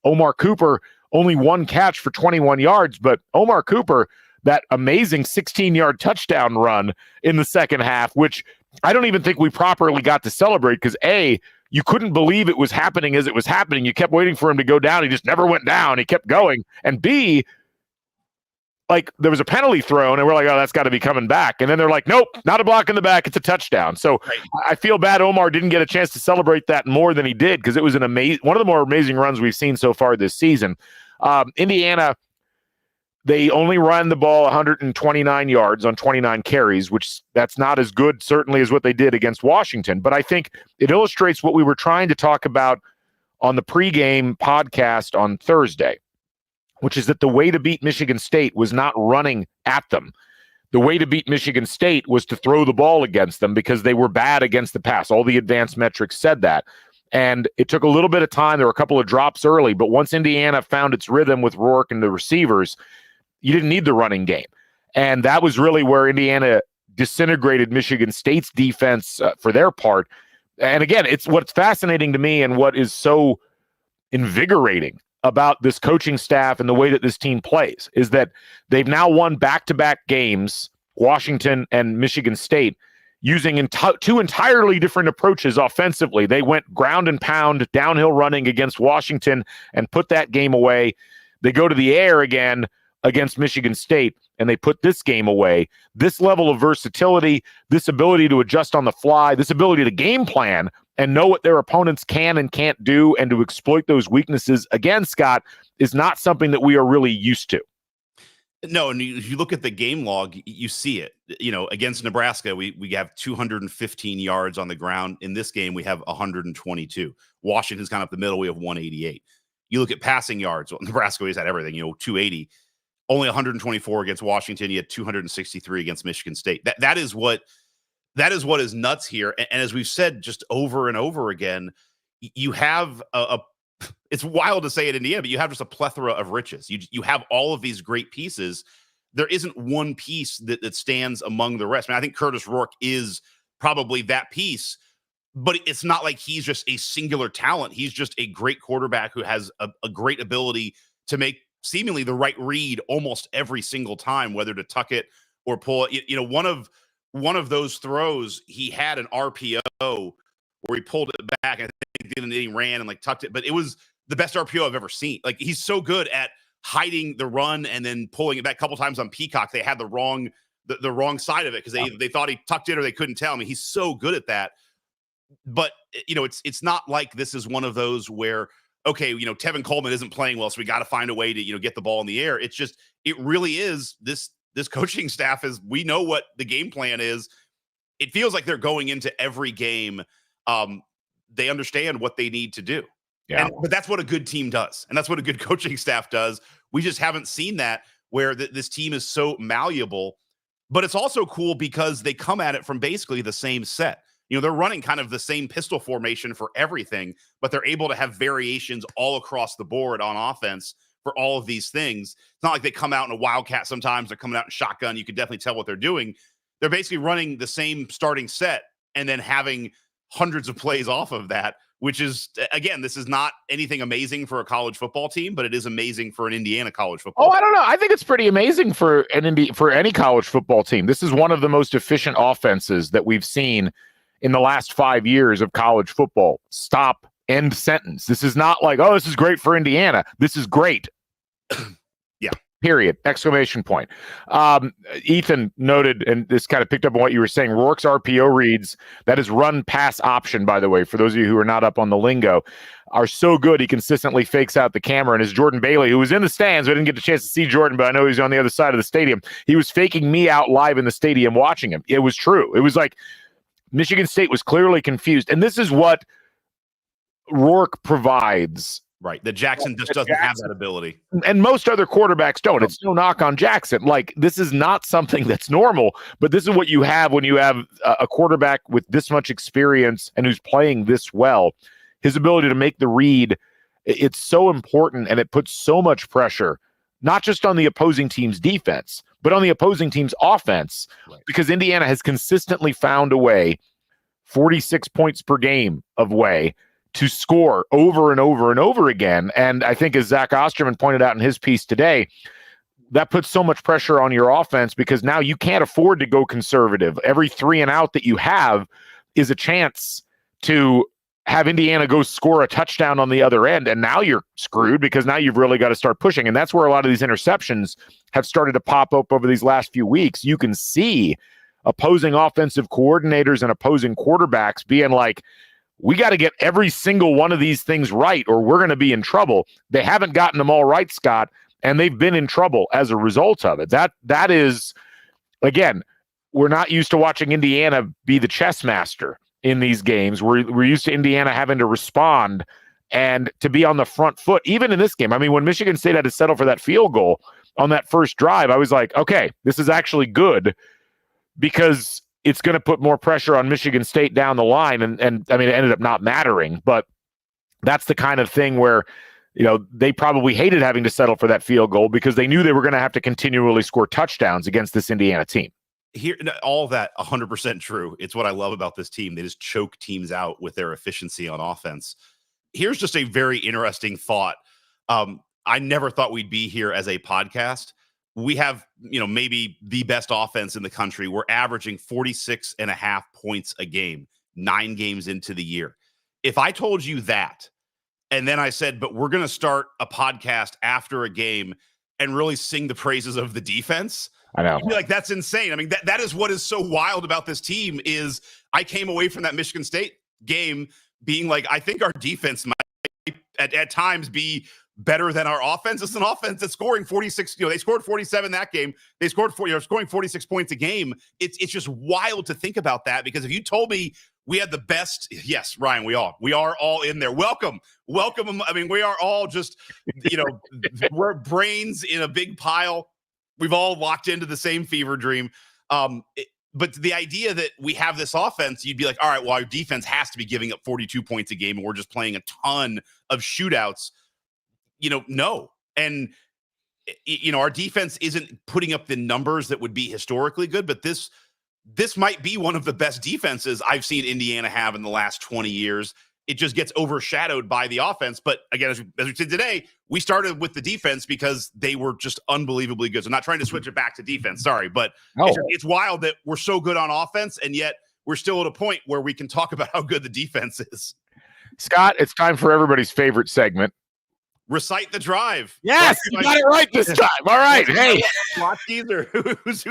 Omar Cooper, only 1 catch for 21 yards, but Omar Cooper, that amazing 16-yard touchdown run in the second half, which I don't even think we properly got to celebrate because, A, you couldn't believe it was happening as it was happening. You kept waiting for him to go down. He just never went down. He kept going. And B, like, there was a penalty thrown, and we're like, oh, that's got to be coming back. And then they're like, nope, not a block in the back. It's a touchdown. So I feel bad Omar didn't get a chance to celebrate that more than he did because it was one of the more amazing runs we've seen so far this season. Indiana, they only ran the ball 129 yards on 29 carries, which that's not as good, certainly, as what they did against Washington. But I think it illustrates what we were trying to talk about on the pregame podcast on Thursday, which is that the way to beat Michigan State was not running at them. The way to beat Michigan State was to throw the ball against them because they were bad against the pass. All the advanced metrics said that. And it took a little bit of time. There were a couple of drops early, but once Indiana found its rhythm with Rourke and the receivers, you didn't need the running game. And that was really where Indiana disintegrated Michigan State's defense for their part. And again, it's what's fascinating to me and what is so invigorating about this coaching staff and the way that this team plays is that they've now won back-to-back games, Washington and Michigan State, using 2 entirely different approaches offensively. They went ground and pound, downhill running against Washington and put that game away. They go to the air again against Michigan State, and they put this game away. This level of versatility, this ability to adjust on the fly, this ability to game plan and know what their opponents can and can't do and to exploit those weaknesses, again, Scott, is not something that we are really used to.
No, and if you look at the game log, you see it. You know, against Nebraska, we have 215 yards on the ground. In this game, we have 122. Washington's kind of up the middle. We have 188. You look at passing yards. Well, Nebraska always had everything, 280. Only 124 against Washington. You had 263 against Michigan State. That is what is nuts here. And as we've said just over and over again, you have it's wild to say it in Indiana, but you have just a plethora of riches. You have all of these great pieces. There isn't one piece that stands among the rest. I mean, I think Curtis Rourke is probably that piece, but it's not like he's just a singular talent. He's just a great quarterback who has a great ability to make seemingly the right read almost every single time, whether to tuck it or pull it. One of those throws, he had an RPO where he pulled it back. I think then he ran and tucked it, but it was the best RPO I've ever seen. He's so good at hiding the run and then pulling it back. A couple times on Peacock, they had the wrong side of it because they thought he tucked it or they couldn't tell. I mean, he's so good at that. But it's not like this is one of those where, okay, Tevin Coleman isn't playing well, so we got to find a way to get the ball in the air. It's just, it really is this coaching staff is, we know what the game plan is. It feels like they're going into every game. They understand what they need to do.
Yeah.
But that's what a good team does. And that's what a good coaching staff does. We just haven't seen that where this team is so malleable, but it's also cool because they come at it from basically the same set. They're running kind of the same pistol formation for everything, but they're able to have variations all across the board on offense for all of these things. It's not like they come out in a wildcat sometimes. They're coming out in shotgun. You can definitely tell what they're doing. They're basically running the same starting set and then having hundreds of plays off of that, which is, again, this is not anything amazing for a college football team, but it is amazing for an Indiana college football team.
I don't know. I think it's pretty amazing for any college football team. This is one of the most efficient offenses that we've seen in the last 5 years of college football. Stop, end sentence. This is not like, oh, this is great for Indiana. This is great.
Yeah.
Period. Exclamation point. Ethan noted, and this kind of picked up on what you were saying, Rourke's RPO reads, that is run pass option, by the way, for those of you who are not up on the lingo, are so good he consistently fakes out the camera. And as Jordan Bailey, who was in the stands, we didn't get a chance to see Jordan, but I know he's on the other side of the stadium. He was faking me out live in the stadium watching him. It was true. It was like Michigan State was clearly confused. And this is what Rourke provides
Right. That Jackson just doesn't have that ability.
And most other quarterbacks don't. It's no knock on Jackson. Like, this is not something that's normal, but this is what you have when you have a quarterback with this much experience and who's playing this well. His ability to make the read, it's so important, and it puts so much pressure, not just on the opposing team's defense, but on the opposing team's offense, because Indiana has consistently found a way, 46 points per game of way, to score over and over and over again. And I think, as Zach Osterman pointed out in his piece today, that puts so much pressure on your offense because now you can't afford to go conservative. Every 3 and out that you have is a chance to have Indiana go score a touchdown on the other end. And now you're screwed because now you've really got to start pushing. And that's where a lot of these interceptions have started to pop up over these last few weeks. You can see opposing offensive coordinators and opposing quarterbacks being like, we got to get every single one of these things right or we're going to be in trouble. They haven't gotten them all right, Scott, and they've been in trouble as a result of it. That is, again, we're not used to watching Indiana be the chess master in these games. We're used to Indiana having to respond and to be on the front foot, even in this game. I mean, when Michigan State had to settle for that field goal on that first drive, I was like, okay, this is actually good because it's going to put more pressure on Michigan State down the line. And I mean, it ended up not mattering, but that's the kind of thing where, you know, they probably hated having to settle for that field goal because they knew they were going to have to continually score touchdowns against this Indiana team.
Here, all that 100% true. It's what I love about this team. They just choke teams out with their efficiency on offense. Here's just a very interesting thought. I never thought we'd be here as a podcast. We have, you know, maybe the best offense in the country. We're averaging 46.5 points a game, 9 games into the year. If I told you that, and then I said, but we're going to start a podcast after a game and really sing the praises of the defense,
I know.
you'd be like, that's insane. I mean, that is what is so wild about this team is I came away from that Michigan State game being like, I think our defense might at times be better than our offense. It's an offense that's scoring 46. You know, they scored 47 that game. They scored scoring 46 points a game. It's just wild to think about that because if you told me we had the best, yes, Ryan, we are all in there. Welcome. I mean, we are all just, you know, we're brains in a big pile. We've all locked into the same fever dream. But the idea that we have this offense, you'd be like, all right, well, our defense has to be giving up 42 points a game and we're just playing a ton of shootouts. You know, no. And, you know, our defense isn't putting up the numbers that would be historically good, but this might be one of the best defenses I've seen Indiana have in the last 20 years. It just gets overshadowed by the offense. But again, as we said today, we started with the defense because they were just unbelievably good. So I'm not trying to switch it back to defense. Sorry, but it's wild that we're so good on offense, and yet we're still at a point where we can talk about how good the defense is.
Scott, it's time for everybody's favorite segment.
Recite the drive.
Yes, you got it right this time. All right, hey,
watch either. Who's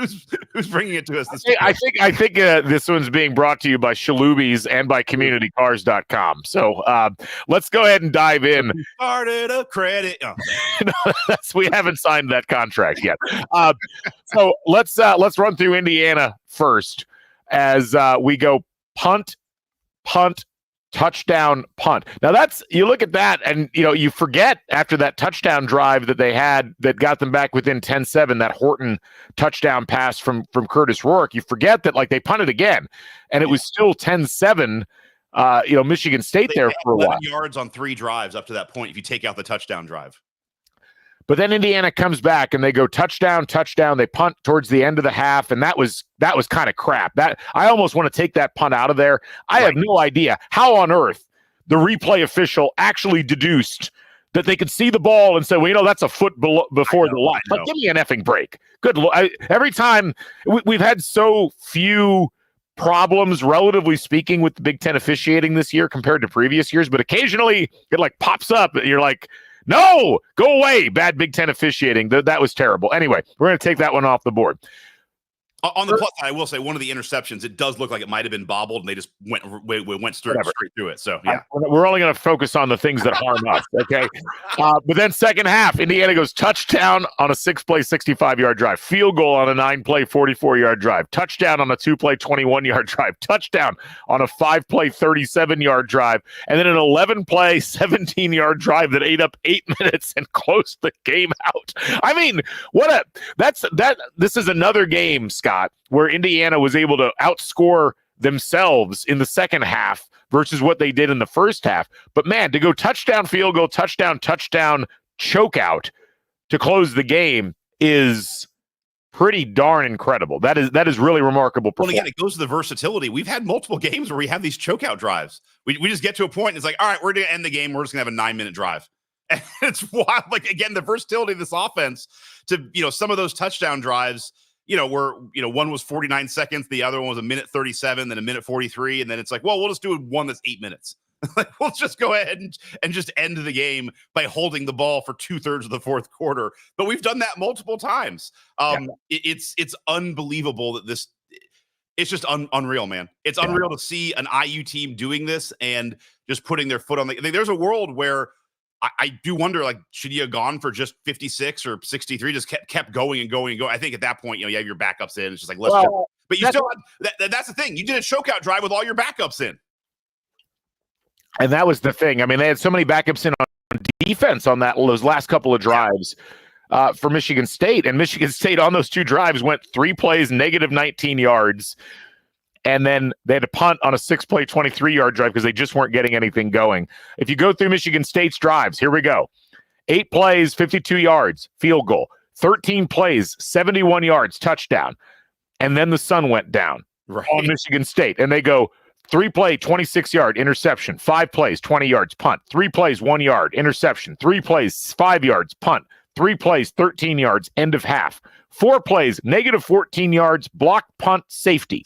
bringing it to us this time?
I think this one's being brought to you by Shalubies and by CommunityCars.com. So let's go ahead and dive in.
We started a credit. Oh.
We haven't signed that contract yet. So let's run through Indiana first as we go punt, touchdown, punt. Now you look at that and, you know, you forget after that touchdown drive that they had that got them back within 10-7, that Horton touchdown pass from Curtis Rourke. You forget that, like, they punted again and it was still 10-7, you know, Michigan State there for a while.
Yards on 3 drives up to that point if you take out the touchdown drive.
But then Indiana comes back and they go touchdown. They punt towards the end of the half, and that was kind of crap. That I almost want to take that punt out of there. I have no idea how on earth the replay official actually deduced that they could see the ball and say, well, you know, that's a foot before the line. Like, give me an effing break. Good. Every time we've had so few problems, relatively speaking, with the Big Ten officiating this year compared to previous years, but occasionally it like pops up and you're like, no, go away. Bad Big Ten officiating. That was terrible. Anyway, we're going to take that one off the board.
On the plus side, I will say one of the interceptions, it does look like it might have been bobbled, and they just went straight through it. So yeah,
we're only going to focus on the things that harm us. Okay, but then second half, Indiana goes touchdown on a 6-play, 65-yard drive, field goal on a 9-play, 44-yard drive, touchdown on a 2-play, 21-yard drive, touchdown on a 5-play, 37-yard drive, and then an 11-play, 17-yard drive that ate up 8 minutes and closed the game out. I mean, this is another game, Scott, where Indiana was able to outscore themselves in the second half versus what they did in the first half. But man, to go touchdown, field goal, touchdown, choke out to close the game is pretty darn incredible. That is really remarkable.
Well, again, it goes to the versatility. We've had multiple games where we have these chokeout drives. We just get to a point and it's like, all right, we're going to end the game. We're just going to have a 9-minute drive. And it's wild. Like, again, the versatility of this offense to, some of those touchdown drives, one was 49 seconds, the other one was a minute 37, then a minute 43, and then it's like, well, we'll just do one that's 8 minutes. Like, we'll just go ahead and just end the game by holding the ball for 2/3 of the fourth quarter. But we've done that multiple times. It's unbelievable that this. It's just unreal, man. It's unreal to see an IU team doing this and just putting their foot on the. There's a world where. I do wonder, like, should you have gone for just 56 or 63? Just kept going and going and going. I think at that point, you have your backups in. It's just like, let's go. But you still that's the thing. You did a chokeout drive with all your backups in.
And that was the thing. I mean, they had so many backups in on defense on those last couple of drives for Michigan State. And Michigan State on those 2 drives went 3 plays, negative 19 yards. And then they had to punt on a 6-play, 23-yard drive because they just weren't getting anything going. If you go through Michigan State's drives, here we go. 8 plays, 52 yards, field goal. 13 plays, 71 yards, touchdown. And then the sun went down on Michigan State. And they go 3 play, 26-yard, interception. 5 plays, 20 yards, punt. 3 plays, 1 yard, interception. 3 plays, 5 yards, punt. 3 plays, 13 yards, end of half. 4 plays, negative 14 yards, block, punt, safety.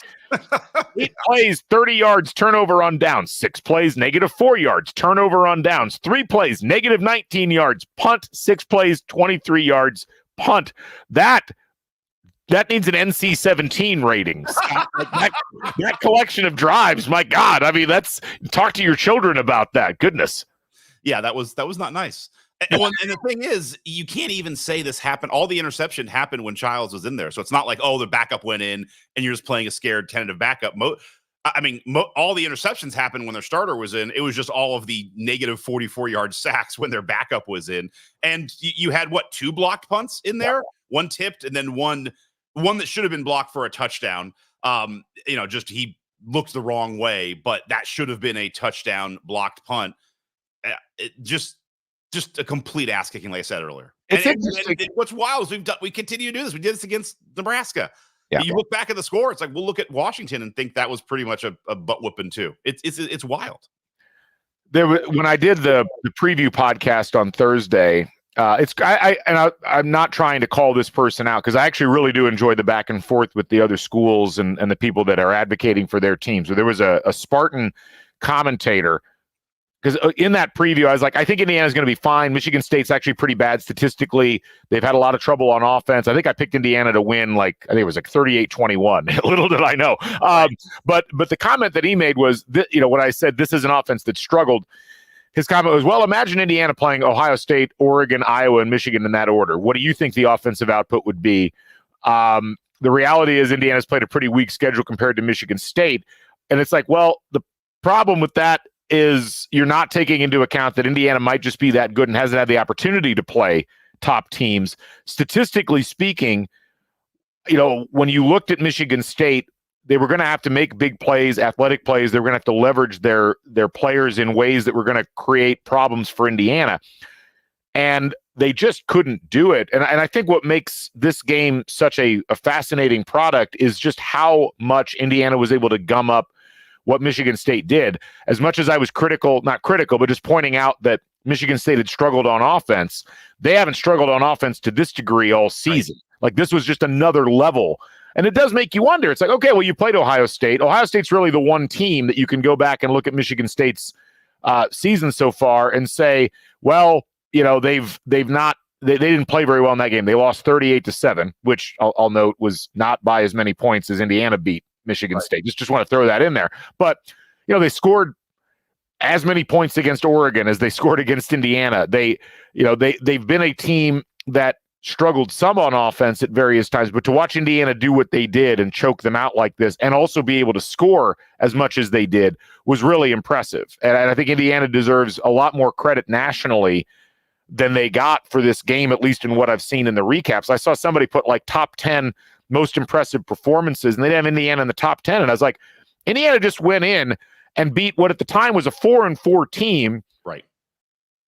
8 plays, 30 yards, turnover on downs. 6 plays, negative 4 yards, turnover on downs. 3 plays, negative 19 yards, punt. 6 plays, 23 yards, punt. That needs an NC-17 rating. that collection of drives, my God. I mean, talk to your children about that. Goodness.
Yeah, that was not nice. And the thing is, you can't even say this happened. All the interception happened when Childs was in there. So it's not like, the backup went in and you're just playing a scared tentative backup. All the interceptions happened when their starter was in. It was just all of the negative 44-yard sacks when their backup was in. And you had, 2 blocked punts in there? Yeah. 1 tipped and then one that should have been blocked for a touchdown. Just he looked the wrong way, but that should have been a touchdown blocked punt. Just a complete ass kicking, like I said earlier. And what's wild is we continue to do this. We did this against Nebraska. Yeah. You look back at the score, it's like we'll look at Washington and think that was pretty much a butt whooping too. It's wild.
When I did the preview podcast on Thursday, I'm not trying to call this person out because I actually really do enjoy the back and forth with the other schools and the people that are advocating for their teams. So there was a Spartan commentator. Because in that preview, I was like, I think Indiana's going to be fine. Michigan State's actually pretty bad statistically. They've had a lot of trouble on offense. I think I picked Indiana to win, I think it was 38-21. Little did I know. But the comment that he made was, when I said this is an offense that struggled, his comment was, well, imagine Indiana playing Ohio State, Oregon, Iowa, and Michigan in that order. What do you think the offensive output would be? The reality is Indiana's played a pretty weak schedule compared to Michigan State. And it's like, well, the problem with that is you're not taking into account that Indiana might just be that good and hasn't had the opportunity to play top teams. Statistically speaking, when you looked at Michigan State, they were going to have to make big plays, athletic plays. They were going to have to leverage their players in ways that were going to create problems for Indiana. And they just couldn't do it. And I think what makes this game such a fascinating product is just how much Indiana was able to gum up what Michigan State did. As much as I was not critical, but just pointing out that Michigan State had struggled on offense, they haven't struggled on offense to this degree all season. Right. Like, this was just another level. And it does make you wonder. It's like, okay, well, you played Ohio State. Ohio State's really the one team that you can go back and look at Michigan State's season so far and say, well, they've not they didn't play very well in that game. They lost 38-7, which I'll note was not by as many points as Indiana beat Michigan State. Just want to throw that in there. But, they scored as many points against Oregon as they scored against Indiana. They've been a team that struggled some on offense at various times, but to watch Indiana do what they did and choke them out like this and also be able to score as much as they did was really impressive. And I think Indiana deserves a lot more credit nationally than they got for this game, at least in what I've seen in the recaps. I saw somebody put like top 10 most impressive performances, and they didn't have Indiana in the top 10. And I was like, Indiana just went in and beat what at the time was a 4-4 team,
right,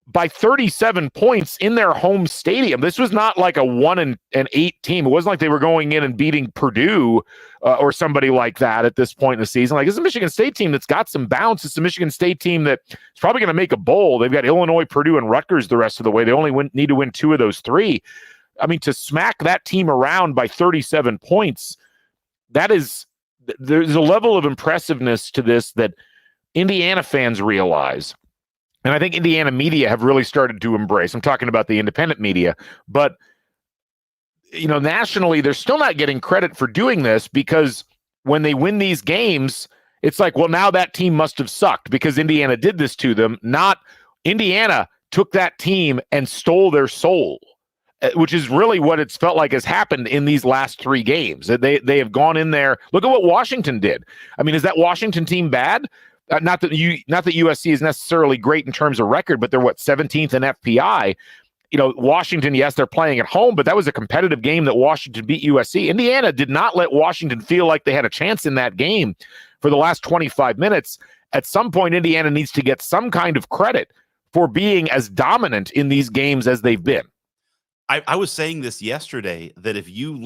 by 37 points in their home stadium. This was not like a 1-8 team. It wasn't like they were going in and beating Purdue or somebody like that at this point in the season. Like, this is a Michigan State team that's got some bounce. It's a Michigan State team that is probably going to make a bowl. They've got Illinois, Purdue, and Rutgers the rest of the way. They only need to win 2 of those 3. I mean, to smack that team around by 37 points, there's a level of impressiveness to this that Indiana fans realize. And I think Indiana media have really started to embrace. I'm talking about the independent media, but nationally, they're still not getting credit for doing this, because when they win these games, it's like, well, now that team must have sucked because Indiana did this to them. Not Indiana took that team and stole their soul, which is really what it's felt like has happened in these last 3 games. They have gone in there. Look at what Washington did. I mean, is that Washington team bad? Not that USC is necessarily great in terms of record, but they're 17th in FPI. Washington, yes, they're playing at home, but that was a competitive game that Washington beat USC. Indiana did not let Washington feel like they had a chance in that game for the last 25 minutes. At some point, Indiana needs to get some kind of credit for being as dominant in these games as they've been.
I was saying this yesterday, that if you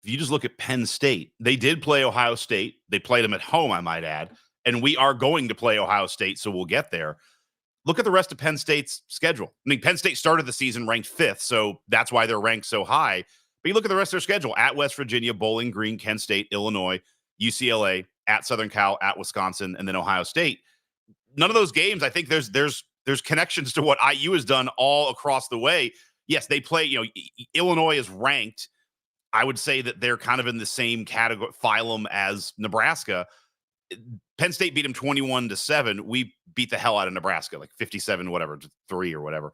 just look at Penn State, they did play Ohio State. They played them at home, I might add. And we are going to play Ohio State, so we'll get there. Look at the rest of Penn State's schedule. I mean, Penn State started the season ranked 5th, so that's why they're ranked so high. But you look at the rest of their schedule: at West Virginia, Bowling Green, Kent State, Illinois, UCLA, at Southern Cal, at Wisconsin, and then Ohio State. None of those games, I think there's connections to what IU has done all across the way. Yes, they play, Illinois is ranked. I would say that they're kind of in the same category, phylum as Nebraska. Penn State beat them 21-7. We beat the hell out of Nebraska, like 57, whatever, 3 or whatever.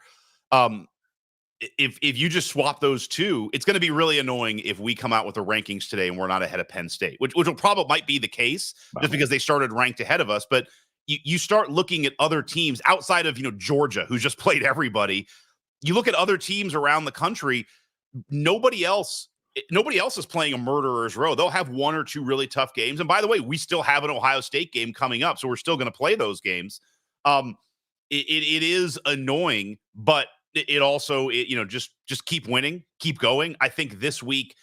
If you just swap those 2, it's going to be really annoying if we come out with the rankings today and we're not ahead of Penn State, which will probably might be the case just because they started ranked ahead of us. But you start looking at other teams outside of Georgia, who's just played everybody. You look at other teams around the country. Nobody else is playing a murderer's row. They'll have 1 or 2 really tough games. And by the way, we still have an Ohio State game coming up, so we're still going to play those games. It is annoying, but it also, just keep winning, keep going. I think this week,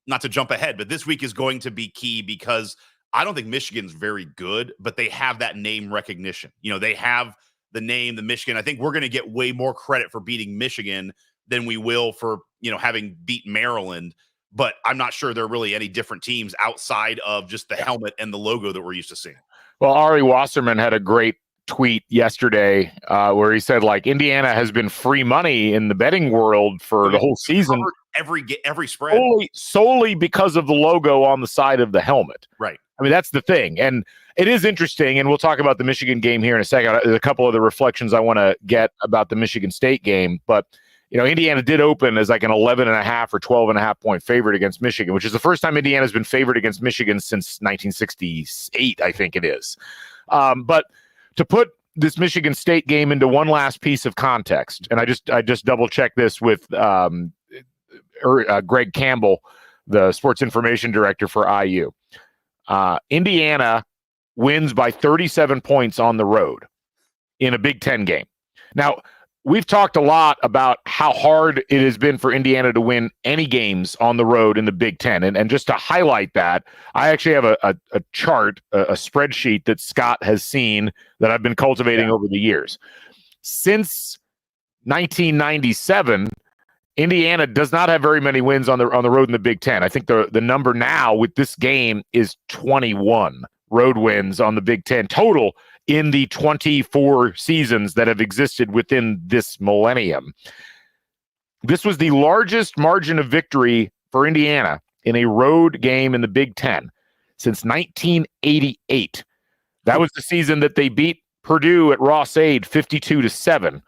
not to jump ahead, but this week is going to be key, because I don't think Michigan's very good, but they have that name recognition. They have the name, the Michigan. I think we're going to get way more credit for beating Michigan than we will for, having beat Maryland. But I'm not sure there are really any different teams outside of just the helmet and the logo that we're used to seeing.
Well, Ari Wasserman had a great tweet yesterday where he said, like, Indiana has been free money in the betting world for the whole season.
Every spread.
Solely because of the logo on the side of the helmet.
Right.
I mean, that's the thing. And it is interesting, and we'll talk about the Michigan game here in a second. There's a couple of the reflections I want to get about the Michigan State game, but Indiana did open as like an 11.5 or 12.5 point favorite against Michigan, which is the first time Indiana's been favored against Michigan since 1968, I think it is. But to put this Michigan State game into one last piece of context, and I just double checked this with Greg Campbell, the sports information director for IU. Indiana wins by 37 points on the road in a Big Ten game. Now, we've talked a lot about how hard it has been for Indiana to win any games on the road in the Big Ten. And just to highlight that, I actually have a chart, a spreadsheet that Scott has seen that I've been cultivating over the years. Since 1997, Indiana does not have very many wins on the road in the Big Ten. I think the number now with this game is 21 road wins on the Big Ten total in the 24 seasons that have existed within this millennium. This was the largest margin of victory for Indiana in a road game in the Big Ten since 1988. That was the season that they beat Purdue at Ross-Ade 52-7.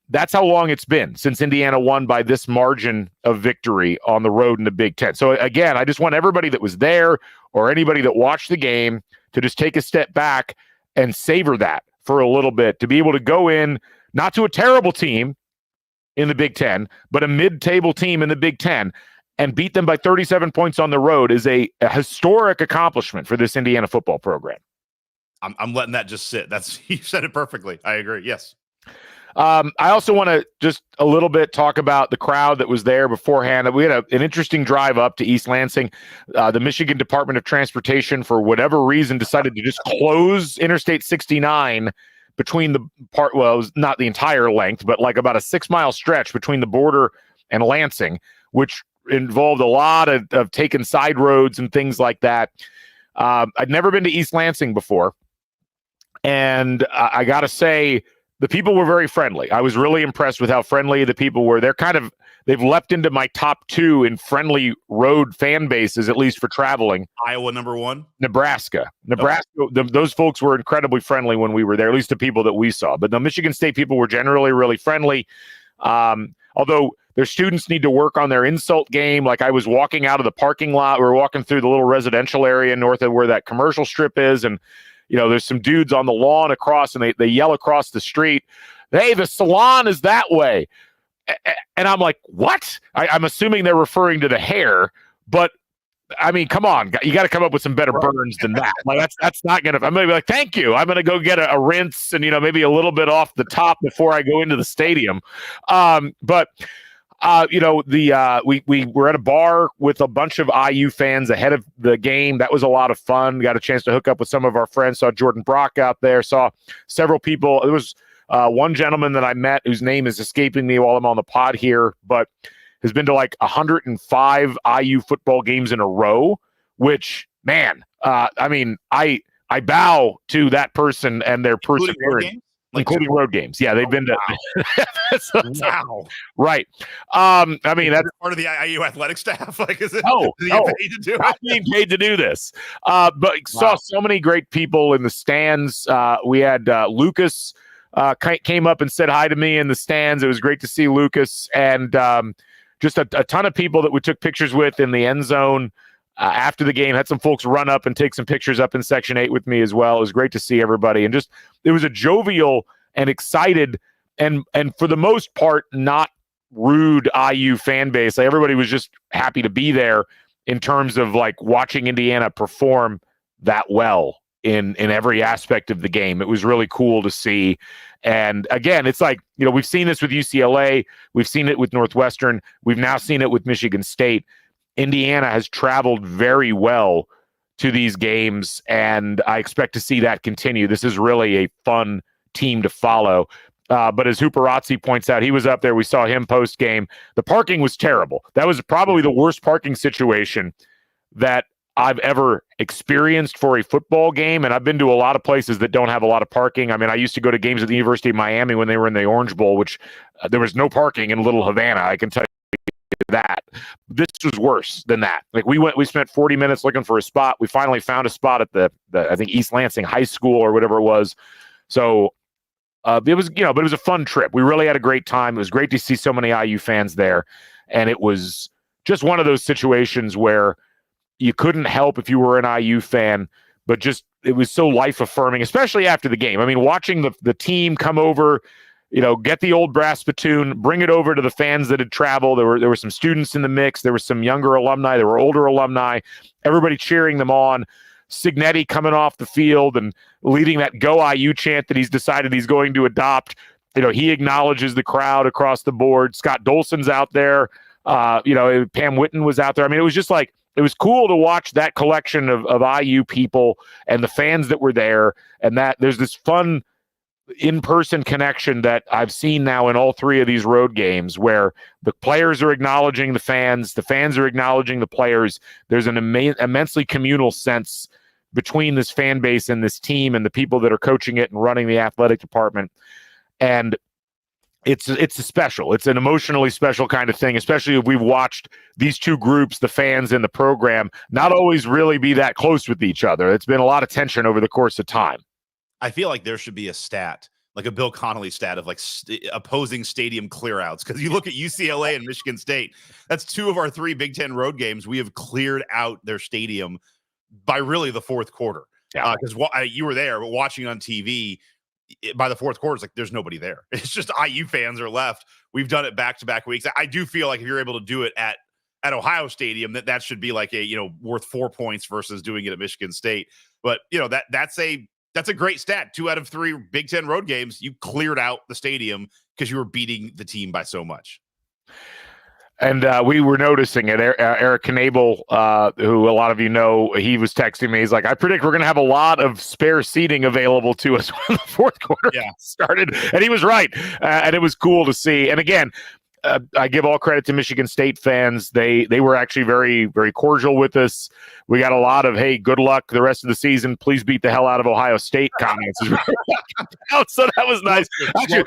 That's how long it's been since Indiana won by this margin of victory on the road in the Big Ten. So again, I just want everybody that was there or anybody that watched the game to just take a step back and savor that for a little bit, to be able to go in, not to a terrible team in the Big Ten, but a mid-table team in the Big Ten, and beat them by 37 points on the road is a historic accomplishment for this Indiana football program.
I'm letting that just sit. You said it perfectly. I agree. Yes.
I also want to just a little bit talk about the crowd that was there beforehand. We had an interesting drive up to East Lansing. The Michigan Department of Transportation, for whatever reason, decided to just close Interstate 69 between the part, well, it was not the entire length, but like about a 6-mile stretch between the border and Lansing, which involved a lot of taking side roads and things like that. I'd never been to East Lansing before. And I got to say, the people were very friendly. I was really impressed with how friendly the people were. They've leapt into my top 2 in friendly road fan bases, at least for traveling.
Iowa number 1?
Nebraska. Those folks were incredibly friendly when we were there, at least the people that we saw. But the Michigan State people were generally really friendly. Although their students need to work on their insult game. Like, I was walking out of the parking lot. We were walking through the little residential area north of where that commercial strip is. And, there's some dudes on the lawn across, and they yell across the street, "Hey, the salon is that way." And I'm like, what? I'm assuming they're referring to the hair, but I mean, come on, you got to come up with some better burns than that. Like, that's not going to, I'm going to be like, thank you. I'm going to go get a rinse and, maybe a little bit off the top before I go into the stadium. We were at a bar with a bunch of IU fans ahead of the game. That was a lot of fun. Got a chance to hook up with some of our friends. Saw Jordan Brock out there. Saw several people. There was one gentleman that I met whose name is escaping me while I'm on the pod here, but has been to like 105 IU football games in a row, which, man, I bow to that person and their perseverance. Including road games. Yeah, they've been to.
Wow.
Right. That's
part of the IU athletic staff. Like, is it?
No,
is he paid to do it?
Being paid to do this. Saw so many great people in the stands. We had Lucas came up and said hi to me in the stands. It was great to see Lucas, and just a ton of people that we took pictures with in the end zone. After the game, had some folks run up and take some pictures up in Section 8 with me as well. It was great to see everybody. And it was a jovial and excited and for the most part, not rude IU fan base. Like, everybody was just happy to be there in terms of like watching Indiana perform that well in every aspect of the game. It was really cool to see. And again, it's like, we've seen this with UCLA. We've seen it with Northwestern. We've now seen it with Michigan State. Indiana has traveled very well to these games, and I expect to see that continue. This is really a fun team to follow. But as Hooperazzi points out, he was up there. We saw him post-game. The parking was terrible. That was probably the worst parking situation that I've ever experienced for a football game, and I've been to a lot of places that don't have a lot of parking. I mean, I used to go to games at the University of Miami when they were in the Orange Bowl, which there was no parking in Little Havana, I can tell you that. This was worse than that. Like, we spent 40 minutes looking for a spot. We finally found a spot at the I think East Lansing High School or whatever it was. So it was, but it was a fun trip. We really had a great time. It was great to see so many IU fans there. And it was just one of those situations where you couldn't help if you were an IU fan, but just, it was so life affirming, especially after the game. I mean, watching the team come over, get the old brass spittoon, bring it over to the fans that had traveled. There were some students in the mix. There were some younger alumni. There were older alumni. Everybody cheering them on. Signet coming off the field and leading that Go IU chant that he's decided he's going to adopt. He acknowledges the crowd across the board. Scott Dolson's out there. Pam Witten was out there. I mean, it was just like, it was cool to watch that collection of IU people and the fans that were there. And that there's this fun in-person connection that I've seen now in all three of these road games, where the players are acknowledging the fans are acknowledging the players. There's an immensely communal sense between this fan base and this team and the people that are coaching it and running the athletic department. And it's a special. It's an emotionally special kind of thing, especially if we've watched these two groups, the fans and the program, not always really be that close with each other. It's been a lot of tension over the course of time.
I feel like there should be a stat, like a Bill Connolly stat of like opposing stadium clearouts. Because you look at UCLA and Michigan State, that's 2 of our 3 Big Ten road games. We have cleared out their stadium by really the fourth quarter. Because you were there, but watching on TV, by the fourth quarter, it's like there's nobody there. It's just IU fans are left. We've done it back-to-back weeks. I do feel like if you're able to do it at Ohio Stadium, that should be like worth 4 points versus doing it at Michigan State. But that's a great stat. 2 out of 3 Big Ten road games, you cleared out the stadium because you were beating the team by so much.
And we were noticing it. Eric Knabel, who a lot of you know, he was texting me. He's like, I predict we're going to have a lot of spare seating available to us when the fourth quarter started. And he was right. And it was cool to see. And again, I give all credit to Michigan State fans. They were actually very, very cordial with us. We got a lot of, hey, good luck the rest of the season. Please beat the hell out of Ohio State comments. So that was nice. Actually,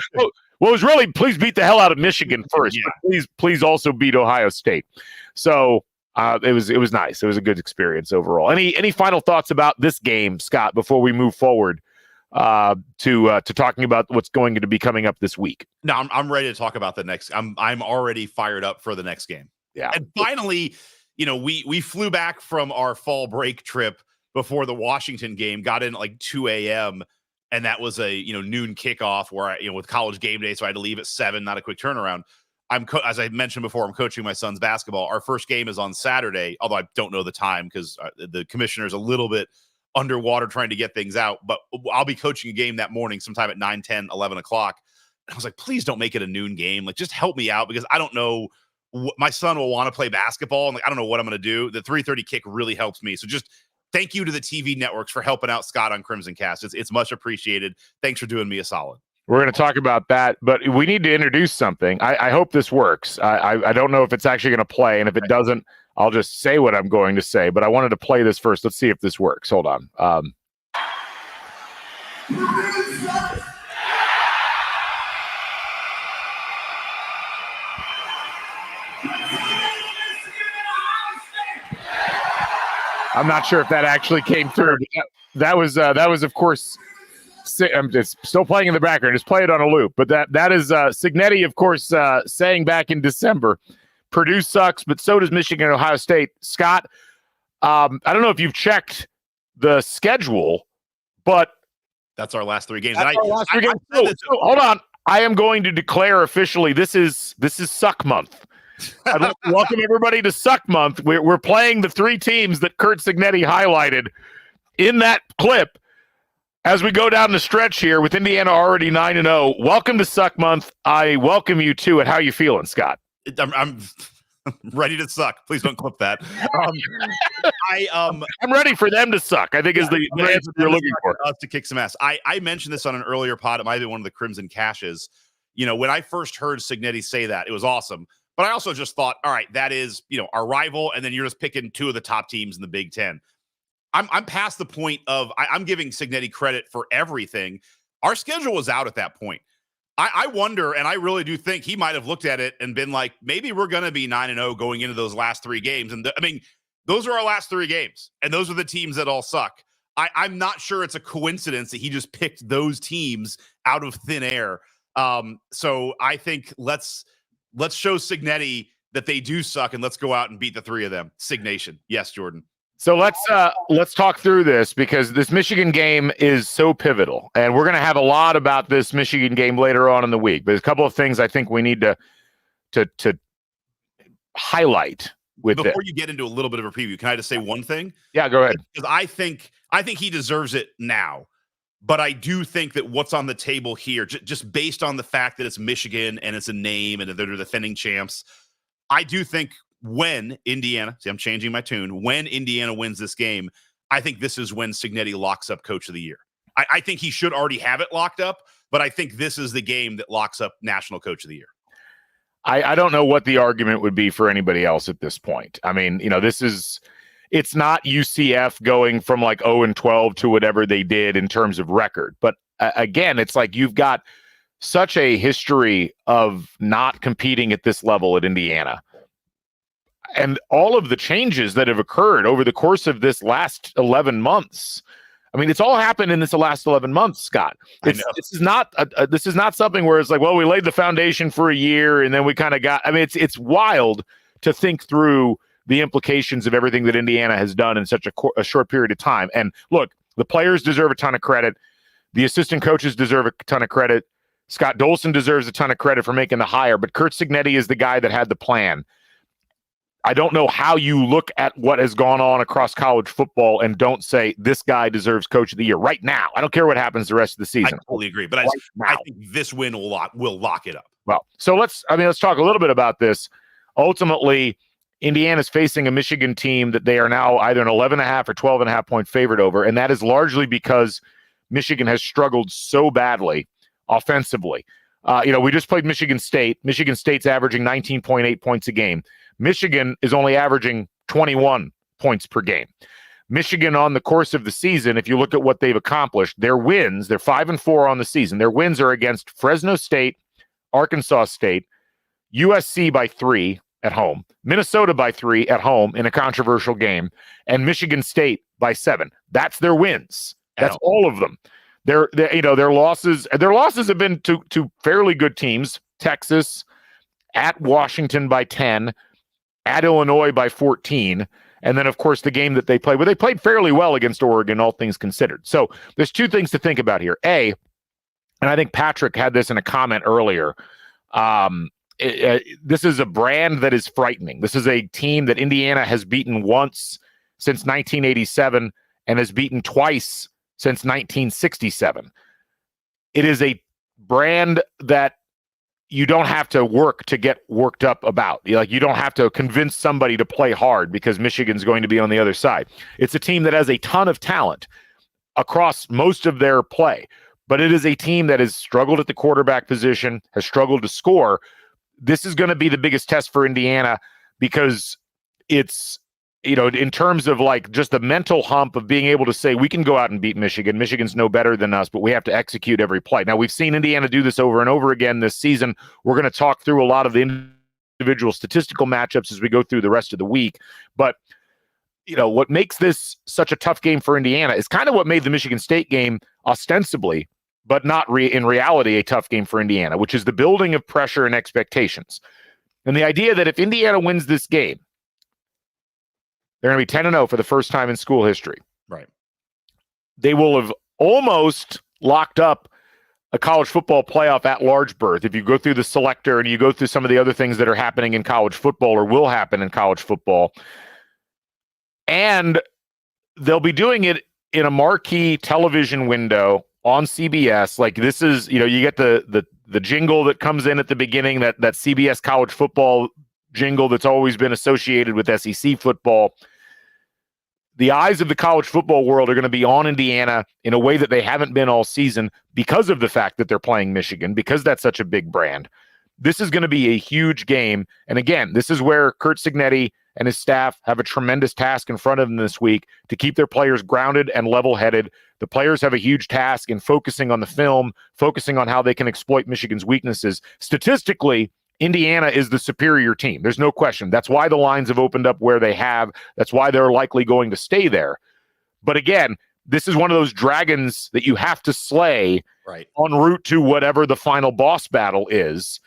well, it was really, please beat the hell out of Michigan first. Yeah. Please also beat Ohio State. So it was nice. It was a good experience overall. Any final thoughts about this game, Scott, before we move forward to talking about what's going to be coming up this week?
No, I'm ready to talk about the next. I'm already fired up for the next game.
Yeah.
And finally, we flew back from our fall break trip before the Washington game, got in at like 2 a.m. And that was a noon kickoff where with college game day, so I had to leave at 7. Not a quick turnaround. As I mentioned before, I'm coaching my son's basketball. Our first game is on Saturday, although I don't know the time because the commissioner's a little bit underwater trying to get things out. But I'll be coaching a game that morning, sometime at 9, 10, 11 o'clock. And I was like, please don't make it a noon game. Like, just help me out because I don't know. My son will want to play basketball, and I don't know what I'm going to do. The 3:30 kick really helps me. So just thank you to the TV networks for helping out Scott on CrimsonCast. It's much appreciated. Thanks for doing me a solid.
We're going to talk about that, but we need to introduce something. I hope this works. I don't know if it's actually going to play, and if it doesn't, I'll just say what I'm going to say, but I wanted to play this first. Let's see if this works. Hold on. I'm not sure if that actually came through. That was, of course, it's still playing in the background. Just play it on a loop. But that is Signet, of course, saying back in December, Purdue sucks, but so does Michigan and Ohio State. Scott, I don't know if you've checked the schedule, but
that's our last 3 games.
Hold on. I am going to declare officially this is suck month. I'd like to welcome everybody to Suck Month. We're playing the 3 teams that Curt Signet highlighted in that clip as we go down the stretch here with Indiana already 9-0. Welcome to Suck Month. I welcome you to it. How you feeling, Scott?
I'm ready to suck. Please don't clip that.
I'm ready for them to suck, I think is the answer you're looking for.
Us to kick some ass. I mentioned this on an earlier pod. It might have been one of the Crimson Caches. When I first heard Signet say that, it was awesome. But I also just thought, all right, that is, our rival, and then you're just picking 2 of the top teams in the Big Ten. I'm past the point of I'm giving Signet credit for everything. Our schedule was out at that point. I wonder, and I really do think he might have looked at it and been like, maybe we're going to be 9-0 going into those last 3 games. And those are our last 3 games, and those are the teams that all suck. I'm not sure it's a coincidence that he just picked those teams out of thin air. So I think let's show Signet that they do suck, and let's go out and beat the 3 of them. Signation. Yes, Jordan.
So let's talk through this because this Michigan game is so pivotal, and we're going to have a lot about this Michigan game later on in the week. But there's a couple of things I think we need to highlight with
before you get into a little bit of a preview. Can I just say one thing?
Yeah, go ahead.
Because I think he deserves it now. But I do think that what's on the table here, just based on the fact that it's Michigan and it's a name and they're defending champs, I do think when Indiana, I'm changing my tune, when Indiana wins this game, I think this is when Signet locks up Coach of the Year. I think he should already have it locked up, but I think this is the game that locks up National Coach of the Year.
I don't know what the argument would be for anybody else at this point. I mean, it's not UCF going from like 0-12 to whatever they did in terms of record. But again, it's like you've got such a history of not competing at this level at Indiana. And all of the changes that have occurred over the course of this last 11 months. I mean, it's all happened in this last 11 months, Scott. This is not something where it's like, well, we laid the foundation for a year and then we kind of got, I mean, it's wild to think through the implications of everything that Indiana has done in such a short period of time. And look, the players deserve a ton of credit. The assistant coaches deserve a ton of credit. Scott Dolson deserves a ton of credit for making the hire, but Curt Signetti is the guy that had the plan. I don't know how you look at what has gone on across college football and don't say this guy deserves coach of the year right now. I don't care what happens the rest of the season.
I totally agree, but I think this win will lock it up.
Well, so let's talk a little bit about this. Ultimately, Indiana's facing a Michigan team that they are now either an 11.5 or 12.5 point favorite over, and that is largely because Michigan has struggled so badly offensively. We just played Michigan State. Michigan State's averaging 19.8 points a game. Michigan is only averaging 21 points per game. Michigan on the course of the season, if you look at what they've accomplished, their wins, they're 5-4 on the season. Their wins are against Fresno State, Arkansas State, USC by 3 at home, Minnesota by 3 at home in a controversial game, and Michigan State by 7. That's their wins. That's all of them. Their losses have been to fairly good teams. Texas, at Washington by 10, at Illinois by 14, and then of course the game that they played, where they played fairly well against Oregon, all things considered. So there's two things to think about here. A, and I think Patrick had this in a comment earlier, this is a brand that is frightening. This is a team that Indiana has beaten once since 1987 and has beaten twice since 1967. It is a brand that you don't have to work to get worked up about. You don't have to convince somebody to play hard because Michigan's going to be on the other side. It's a team that has a ton of talent across most of their play, but it is a team that has struggled at the quarterback position, has struggled to score. This is going to be the biggest test for Indiana because it's, in terms of like just the mental hump of being able to say, we can go out and beat Michigan. Michigan's no better than us, but we have to execute every play. Now, we've seen Indiana do this over and over again this season. We're going to talk through a lot of the individual statistical matchups as we go through the rest of the week. But, what makes this such a tough game for Indiana is kind of what made the Michigan State game ostensibly, but not in reality, a tough game for Indiana, which is the building of pressure and expectations. And the idea that if Indiana wins this game, they're going to be 10-0 for the first time in school history.
Right.
They will have almost locked up a college football playoff at large berth. If you go through the selector and you go through some of the other things that are happening in college football or will happen in college football, and they'll be doing it in a marquee television window on CBS. Like this is, you get the jingle that comes in at the beginning, that CBS college football jingle that's always been associated with SEC football. The eyes of the college football world are going to be on Indiana in a way that they haven't been all season because of the fact that they're playing Michigan, because that's such a big brand. This is going to be a huge game. And again, this is where Curt Signetti and his staff have a tremendous task in front of them this week to keep their players grounded and level-headed. The players have a huge task in focusing on the film, focusing on how they can exploit Michigan's weaknesses. Statistically, Indiana is the superior team. There's no question. That's why the lines have opened up where they have. That's why they're likely going to stay there. But again, this is one of those dragons that you have to slay en route to whatever the final boss battle is.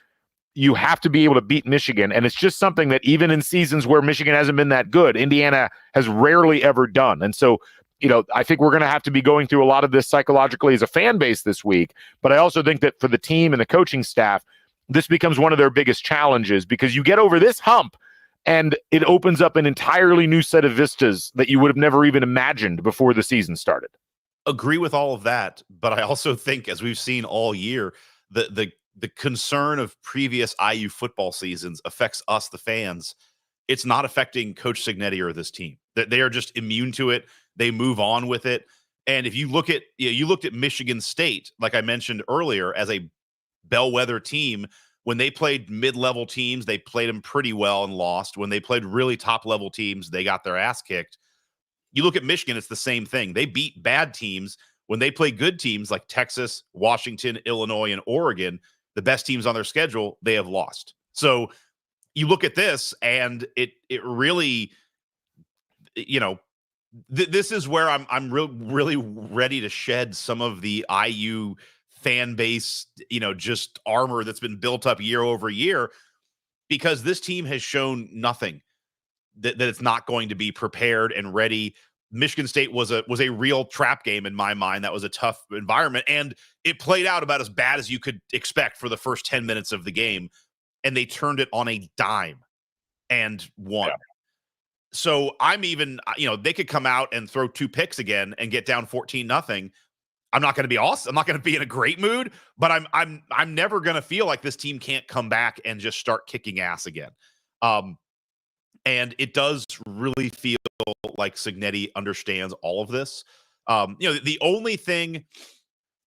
You have to be able to beat Michigan. And it's just something that even in seasons where Michigan hasn't been that good, Indiana has rarely ever done. And so, I think we're going to have to be going through a lot of this psychologically as a fan base this week. But I also think that for the team and the coaching staff, this becomes one of their biggest challenges because you get over this hump and it opens up an entirely new set of vistas that you would have never even imagined before the season started.
Agree with all of that. But I also think, as we've seen all year, the concern of previous IU football seasons affects us, the fans. It's not affecting Coach Signetti or this team. That they are just immune to it. They move on with it. And if you look at, you looked at Michigan State, like I mentioned earlier, as a bellwether team. When they played mid-level teams, they played them pretty well and lost. When they played really top-level teams, they got their ass kicked. You look at Michigan, it's the same thing. They beat bad teams when they play good teams like Texas, Washington, Illinois, and Oregon, the best teams on their schedule, they have lost. So you look at this, and it really, this is where I'm really ready to shed some of the IU fan base, just armor that's been built up year over year, because this team has shown nothing that it's not going to be prepared and ready. Michigan State was a real trap game in my mind. That was a tough environment, and it played out about as bad as you could expect for the first 10 minutes of the game, and they turned it on a dime and won. Yeah. So I'm even, they could come out and throw 2 picks again and get down 14-0. I'm not going to be awesome. I'm not going to be in a great mood, but I'm never going to feel like this team can't come back and just start kicking ass again. And it does really feel like Signet understands all of this. The only thing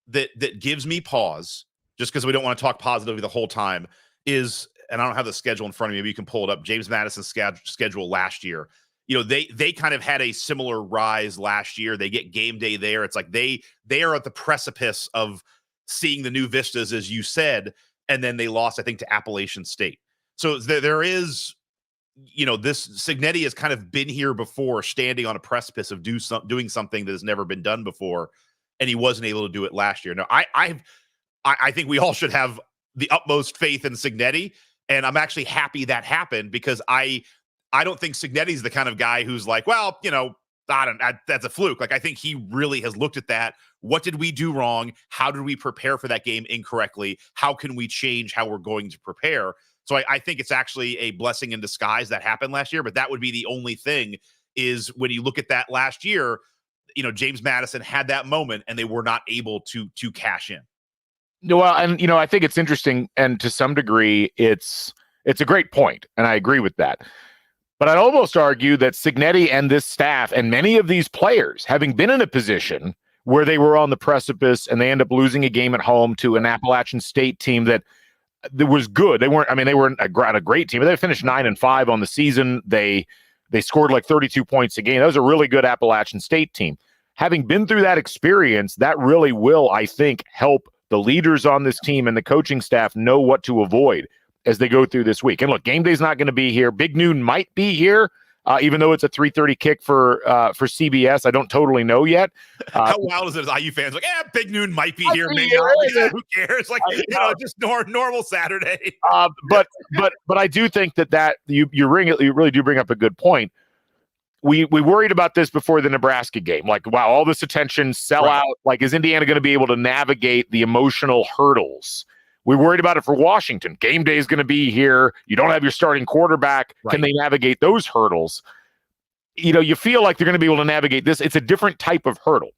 that gives me pause, just because we don't want to talk positively the whole time, is, and I don't have the schedule in front of me, maybe you can pull it up, James Madison's schedule last year. They kind of had a similar rise last year. They get game day there. It's like they are at the precipice of seeing the new vistas, as you said, and then they lost, I think, to Appalachian State. So there is, this Signet has kind of been here before, standing on a precipice of doing something that has never been done before, and he wasn't able to do it last year. Now, I think we all should have the utmost faith in Signet, and I'm actually happy that happened, because I don't think Signetti's the kind of guy who's like, well, that's a fluke. Like, I think he really has looked at that. What did we do wrong? How did we prepare for that game incorrectly? How can we change how we're going to prepare? So I think it's actually a blessing in disguise that happened last year, but that would be the only thing, is when you look at that last year, James Madison had that moment and they were not able to cash in.
Well, and, I think it's interesting, and to some degree, it's a great point, and I agree with that. But I'd almost argue that Signet and this staff and many of these players, having been in a position where they were on the precipice and they end up losing a game at home to an Appalachian State team that was good. They were a great team, but they finished 9-5 on the season. They scored like 32 points a game. That was a really good Appalachian State team. Having been through that experience, that really will, I think, help the leaders on this team and the coaching staff know what to avoid as they go through this week. And look, game day's not going to be here. Big Noon might be here, even though it's a 3:30 kick for CBS. I don't totally know yet.
How wild is it as IU fans? Like, Big Noon might be here. Maybe not. Like, who cares? Like, just normal Saturday.
But I do think that you really do bring up a good point. We worried about this before the Nebraska game. Like, wow, all this attention, sell out. Like, is Indiana going to be able to navigate the emotional hurdles? We worried about it for Washington. Game day is going to be here. You don't have your starting quarterback. Right. Can they navigate those hurdles? You feel like they're going to be able to navigate this. It's a different type of hurdle.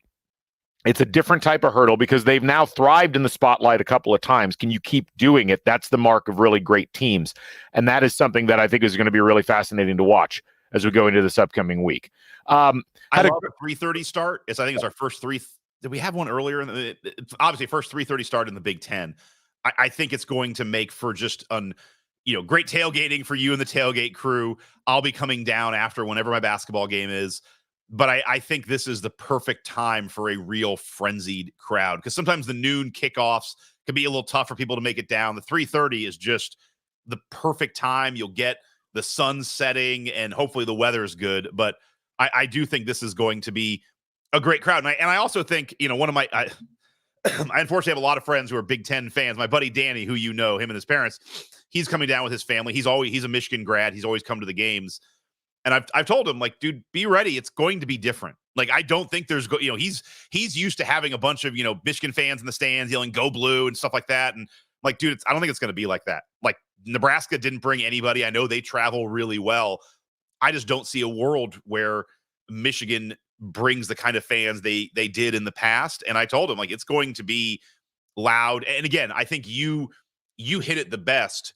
It's a different type of hurdle because they've now thrived in the spotlight a couple of times. Can you keep doing it? That's the mark of really great teams. And that is something that I think is going to be really fascinating to watch as we go into this upcoming week.
I love a 3:30 start. I think it's our first three. Did we have one earlier? It's obviously first 3:30 start in the Big Ten. I think it's going to make for just great tailgating for you and the tailgate crew. I'll be coming down after whenever my basketball game is. But I think this is the perfect time for a real frenzied crowd, because sometimes the noon kickoffs can be a little tough for people to make it down. The 3:30 is just the perfect time. You'll get the sun setting and hopefully the weather is good. But I do think this is going to be a great crowd. And I also think, one of my I unfortunately have a lot of friends who are Big Ten fans. My buddy Danny, who him and his parents, he's coming down with his family. He's a Michigan grad. He's always come to the games. And I've told him, like, dude, be ready. It's going to be different. Like, I don't think he's used to having a bunch of, Michigan fans in the stands yelling "Go Blue" and stuff like that. And like, dude, I don't think it's going to be like that. Like, Nebraska didn't bring anybody. I know they travel really well. I just don't see a world where Michigan brings the kind of fans they did in the past. And I told him, like, it's going to be loud. And again, I think you hit it the best.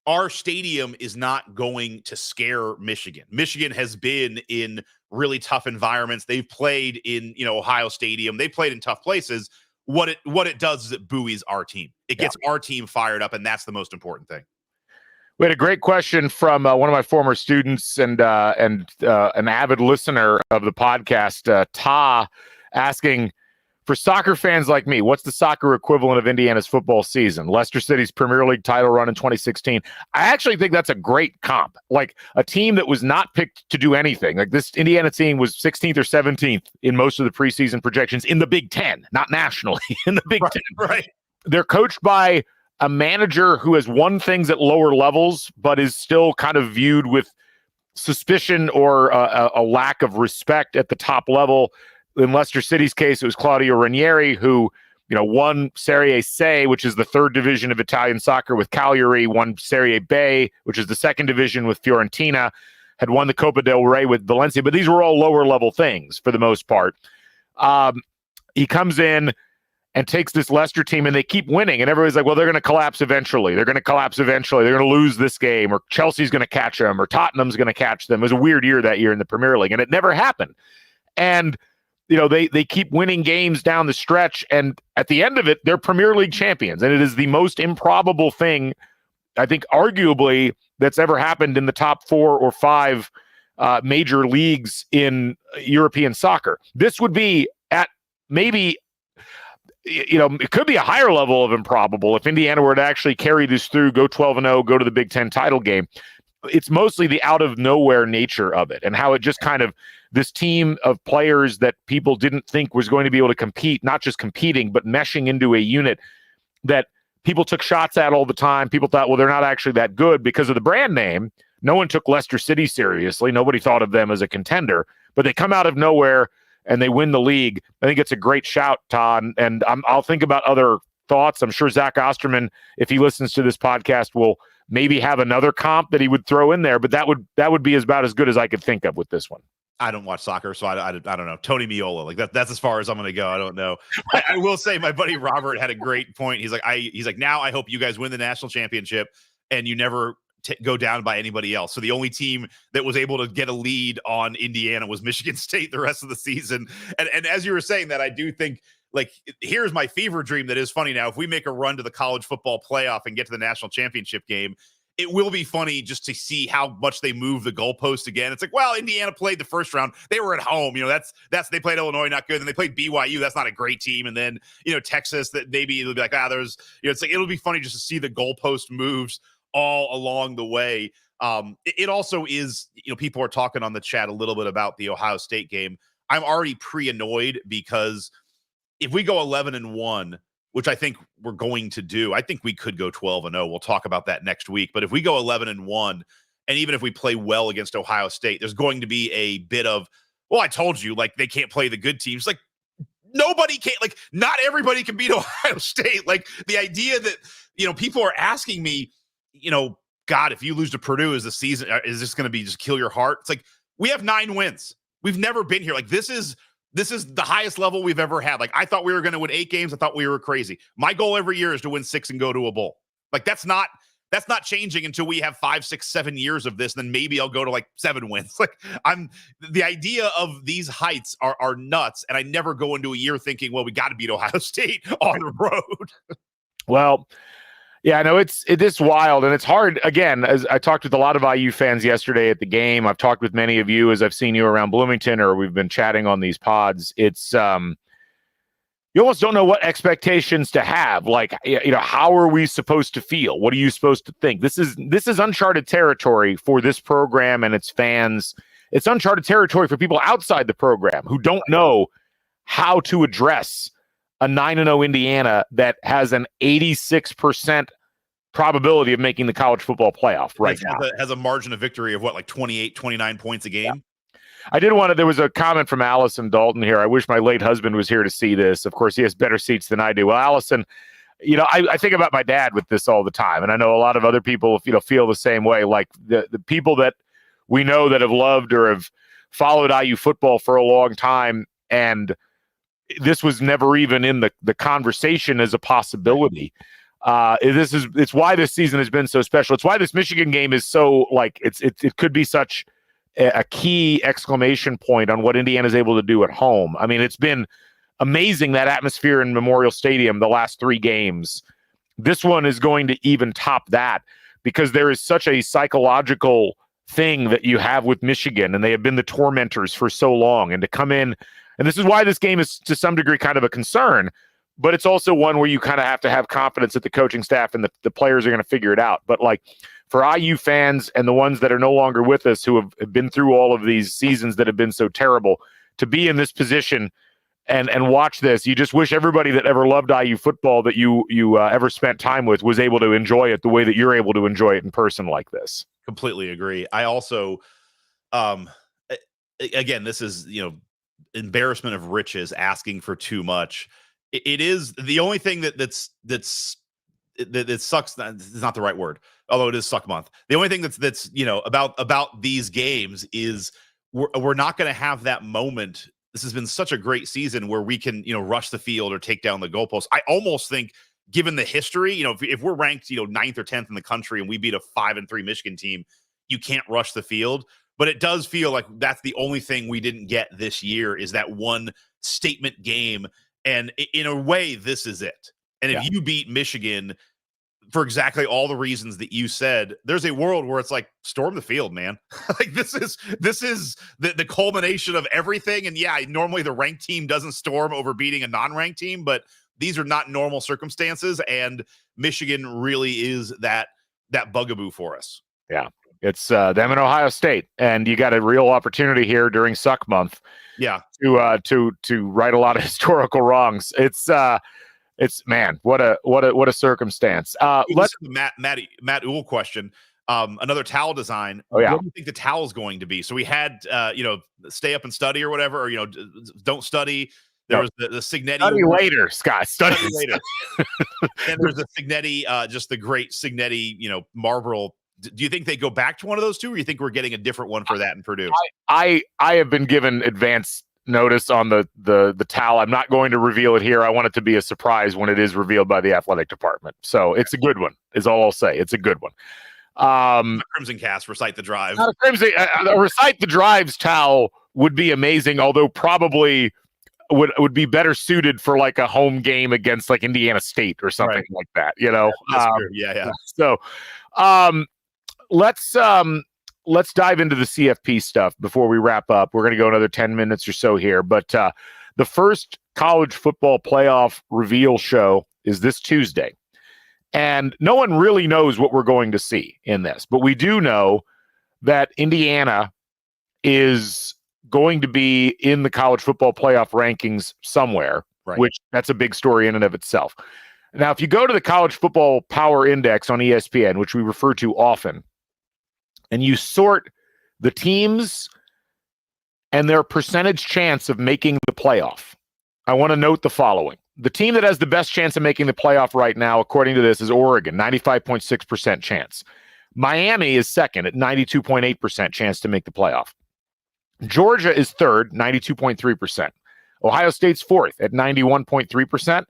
Our stadium is not going to scare Michigan. Michigan has been in really tough environments. They've played in, Ohio Stadium. They played in tough places. What it does is it buoys our team. It gets our team fired up, and that's the most important thing.
We had a great question from one of my former students and an avid listener of the podcast, Ta, asking, For soccer fans like me, what's the soccer equivalent of Indiana's football season? Leicester City's Premier League title run in 2016. I actually think that's a great comp. Like a team that was not picked to do anything. Like this Indiana team was 16th or 17th in most of the preseason projections in the Big Ten, not nationally, in the Big Ten.
Right.
They're coached by a manager who has won things at lower levels, but is still kind of viewed with suspicion or a lack of respect at the top level. In Leicester City's case, it was Claudio Ranieri, who, won Serie C, which is the third division of Italian soccer with Cagliari, won Serie B, which is the second division with Fiorentina, had won the Copa del Rey with Valencia, but these were all lower level things for the most part. He comes in and takes this Leicester team, and they keep winning, and everybody's like, well, they're going to collapse eventually. They're going to collapse eventually. They're going to lose this game, or Chelsea's going to catch them, or Tottenham's going to catch them. It was a weird year that year in the Premier League, and it never happened. And they keep winning games down the stretch, and at the end of it, they're Premier League champions. And it is the most improbable thing, I think, arguably, that's ever happened in the top 4 or 5 major leagues in European soccer. This would be at maybe, it could be a higher level of improbable if Indiana were to actually carry this through, go 12-0, go to the Big Ten title game. It's mostly the out of nowhere nature of it and how it just kind of, this team of players that people didn't think was going to be able to compete, not just competing, but meshing into a unit that people took shots at all the time. People thought, well, they're not actually that good because of the brand name. No one took Leicester City seriously. Nobody thought of them as a contender, but they come out of nowhere and they win the league. I think it's a great shout, Todd, and I'll think about other thoughts. I'm sure Zach Osterman, if he listens to this podcast, will maybe have another comp that he would throw in there, but that would be about as good as I could think of with this one.
I don't watch soccer, so I don't know. Tony Miola, like that's as far as I'm going to go. I don't know. I will say my buddy Robert had a great point. He's like, now I hope you guys win the national championship and you never go down by anybody else. So the only team that was able to get a lead on Indiana was Michigan State the rest of the season. And as you were saying that, I do think, like, here's my fever dream that is funny now. If we make a run to the college football playoff and get to the national championship game, it will be funny just to see how much they move the goalpost again. It's like, well, Indiana played the first round. They were at home. That's they played Illinois, not good. And they played BYU. That's not a great team. And then, Texas, that maybe it'll be like, there's, it's like, it'll be funny just to see the goalpost moves all along the way. It also is, people are talking on the chat a little bit about the Ohio State game. I'm already pre-annoyed because if we go 11-1, which I think we're going to do, I think we could go 12-0. We'll talk about that next week. But if we go 11-1, and even if we play well against Ohio State, there's going to be a bit of, well, I told you, like, they can't play the good teams. Like, nobody can, like, not everybody can beat Ohio State. Like, the idea that, people are asking me, God, if you lose to Purdue, is this going to be just kill your heart? It's like, we have 9 wins. We've never been here. Like, this is the highest level we've ever had. Like, I thought we were going to win 8 games. I thought we were crazy. My goal every year is to win 6 and go to a bowl. Like, that's not changing until we have 5, 6, 7 years of this. Then maybe I'll go to like 7 wins. Like, the idea of these heights are nuts. And I never go into a year thinking, well, we got to beat Ohio State on the road.
Well, yeah, no, it is wild, and it's hard. Again, as I talked with a lot of IU fans yesterday at the game, I've talked with many of you as I've seen you around Bloomington, or we've been chatting on these pods. It's you almost don't know what expectations to have. Like, how are we supposed to feel? What are you supposed to think? This is uncharted territory for this program and its fans. It's uncharted territory for people outside the program who don't know how to address a 9-0 Indiana that has an 86% probability of making the college football playoff now.
Has a margin of victory of like 28, 29 points a game.
Yeah. There was a comment from Allison Dalton here. I wish my late husband was here to see this. Of course, he has better seats than I do. Well, Allison, I think about my dad with this all the time. And I know a lot of other people, feel the same way. Like the people that we know that have loved or have followed IU football for a long time, and this was never even in the conversation as a possibility. It's why this season has been so special. It's why this Michigan game is so, like, it could be such a key exclamation point on what Indiana is able to do at home. I mean, it's been amazing, that atmosphere in Memorial Stadium the last 3 games. This one is going to even top that because there is such a psychological thing that you have with Michigan, and they have been the tormentors for so long. And to come in And this is why this game is to some degree kind of a concern, but it's also one where you kind of have to have confidence that the coaching staff and the players are going to figure it out. But like for IU fans and the ones that are no longer with us who have been through all of these seasons that have been so terrible, to be in this position and watch this, you just wish everybody that ever loved IU football that you ever spent time with was able to enjoy it the way that you're able to enjoy it in person like this.
Completely agree. I also, again, this is, embarrassment of riches, asking for too much. It is the only thing that sucks. It's not the right word, although it is suck month. The only thing that's about these games is we're not going to have that moment. This has been such a great season where we can, rush the field or take down the goalpost. I almost think, given the history, if we're ranked, 9th or 10th in the country and we beat a 5-3 Michigan team, you can't rush the field. But it does feel like that's the only thing we didn't get this year, is that one statement game. And in a way, this is it. And if you beat Michigan for exactly all the reasons that you said, there's a world where it's like, storm the field, man. Like this is the culmination of everything. And normally the ranked team doesn't storm over beating a non-ranked team, but these are not normal circumstances. And Michigan really is that bugaboo for us.
Yeah. It's them and Ohio State. And you got a real opportunity here during Suck Month.
Yeah.
To right a lot of historical wrongs. It's man, what a circumstance.
Let's Matt Uhl question. Another towel design.
Oh, yeah.
What do you think the towel is going to be? So we had stay up and study or whatever, or don't study. There was the Signet.
Study later, Scott. Study
later. And there's the Signet, just the great Signet, Marlboro. Do you think they go back to one of those two, or you think we're getting a different one for that in Purdue?
I have been given advance notice on the towel. I'm not going to reveal it here. I want it to be a surprise when it is revealed by the athletic department. So it's a good one, is all I'll say. It's a good one.
CrimsonCast, Recite the Drive.
Recite the Drive's towel would be amazing, although probably would be better suited for like a home game against like Indiana State or something like that.
Yeah.
So let's dive into the CFP stuff before we wrap up. We're going to go another 10 minutes or so here, but the first college football playoff reveal show is this Tuesday. And no one really knows what we're going to see in this, but we do know that Indiana is going to be in the college football playoff rankings somewhere, which that's a big story in and of itself. Now, if you go to the College Football Power Index on ESPN, which we refer to often, and you sort the teams and their percentage chance of making the playoff, I want to note the following. The team that has the best chance of making the playoff right now, according to this, is Oregon, 95.6% chance. Miami is second at 92.8% chance to make the playoff. Georgia is third, 92.3%. Ohio State's fourth at 91.3%.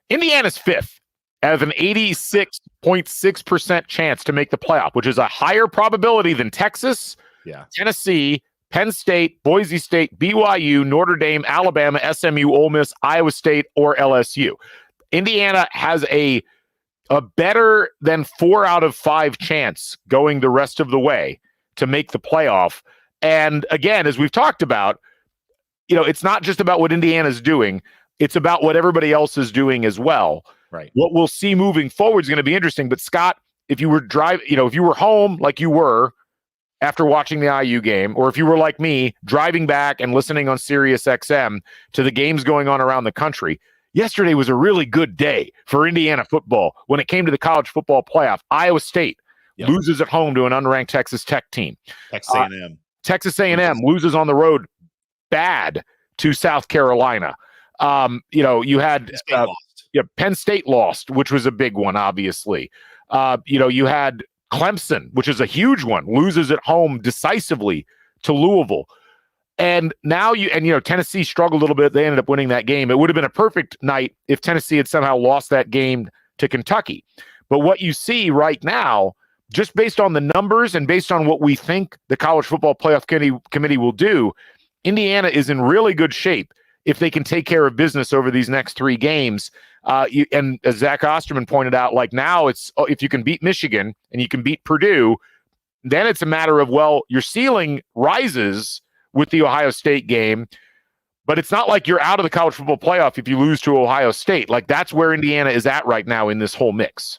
Indiana's fifth has an 86.6% chance to make the playoff, which is a higher probability than Texas, Tennessee, Penn State, Boise State, BYU, Notre Dame, Alabama, SMU, Ole Miss, Iowa State, or LSU. Indiana has a better than 4 out of 5 chance going the rest of the way to make the playoff. And again, as we've talked about, it's not just about what Indiana's doing. It's about what everybody else is doing as well.
Right.
What we'll see moving forward is going to be interesting. But Scott, if you were if you were home like you were after watching the IU game, or if you were like me driving back and listening on Sirius XM to the games going on around the country, yesterday was a really good day for Indiana football when it came to the college football playoff. Iowa State loses at home to an unranked Texas Tech team. Texas A&M loses on the road bad to South Carolina. You had Penn State lost, which was a big one, obviously. You had Clemson, which is a huge one, loses at home decisively to Louisville. And now Tennessee struggled a little bit. They ended up winning that game. It would have been a perfect night if Tennessee had somehow lost that game to Kentucky. But what you see right now, just based on the numbers and based on what we think the College Football Playoff Committee will do, Indiana is in really good shape if they can take care of business over these next 3 games. And as Zach Osterman pointed out, like now it's if you can beat Michigan and you can beat Purdue, then it's a matter of, well, your ceiling rises with the Ohio State game. But it's not like you're out of the college football playoff if you lose to Ohio State. Like, that's where Indiana is at right now in this whole mix.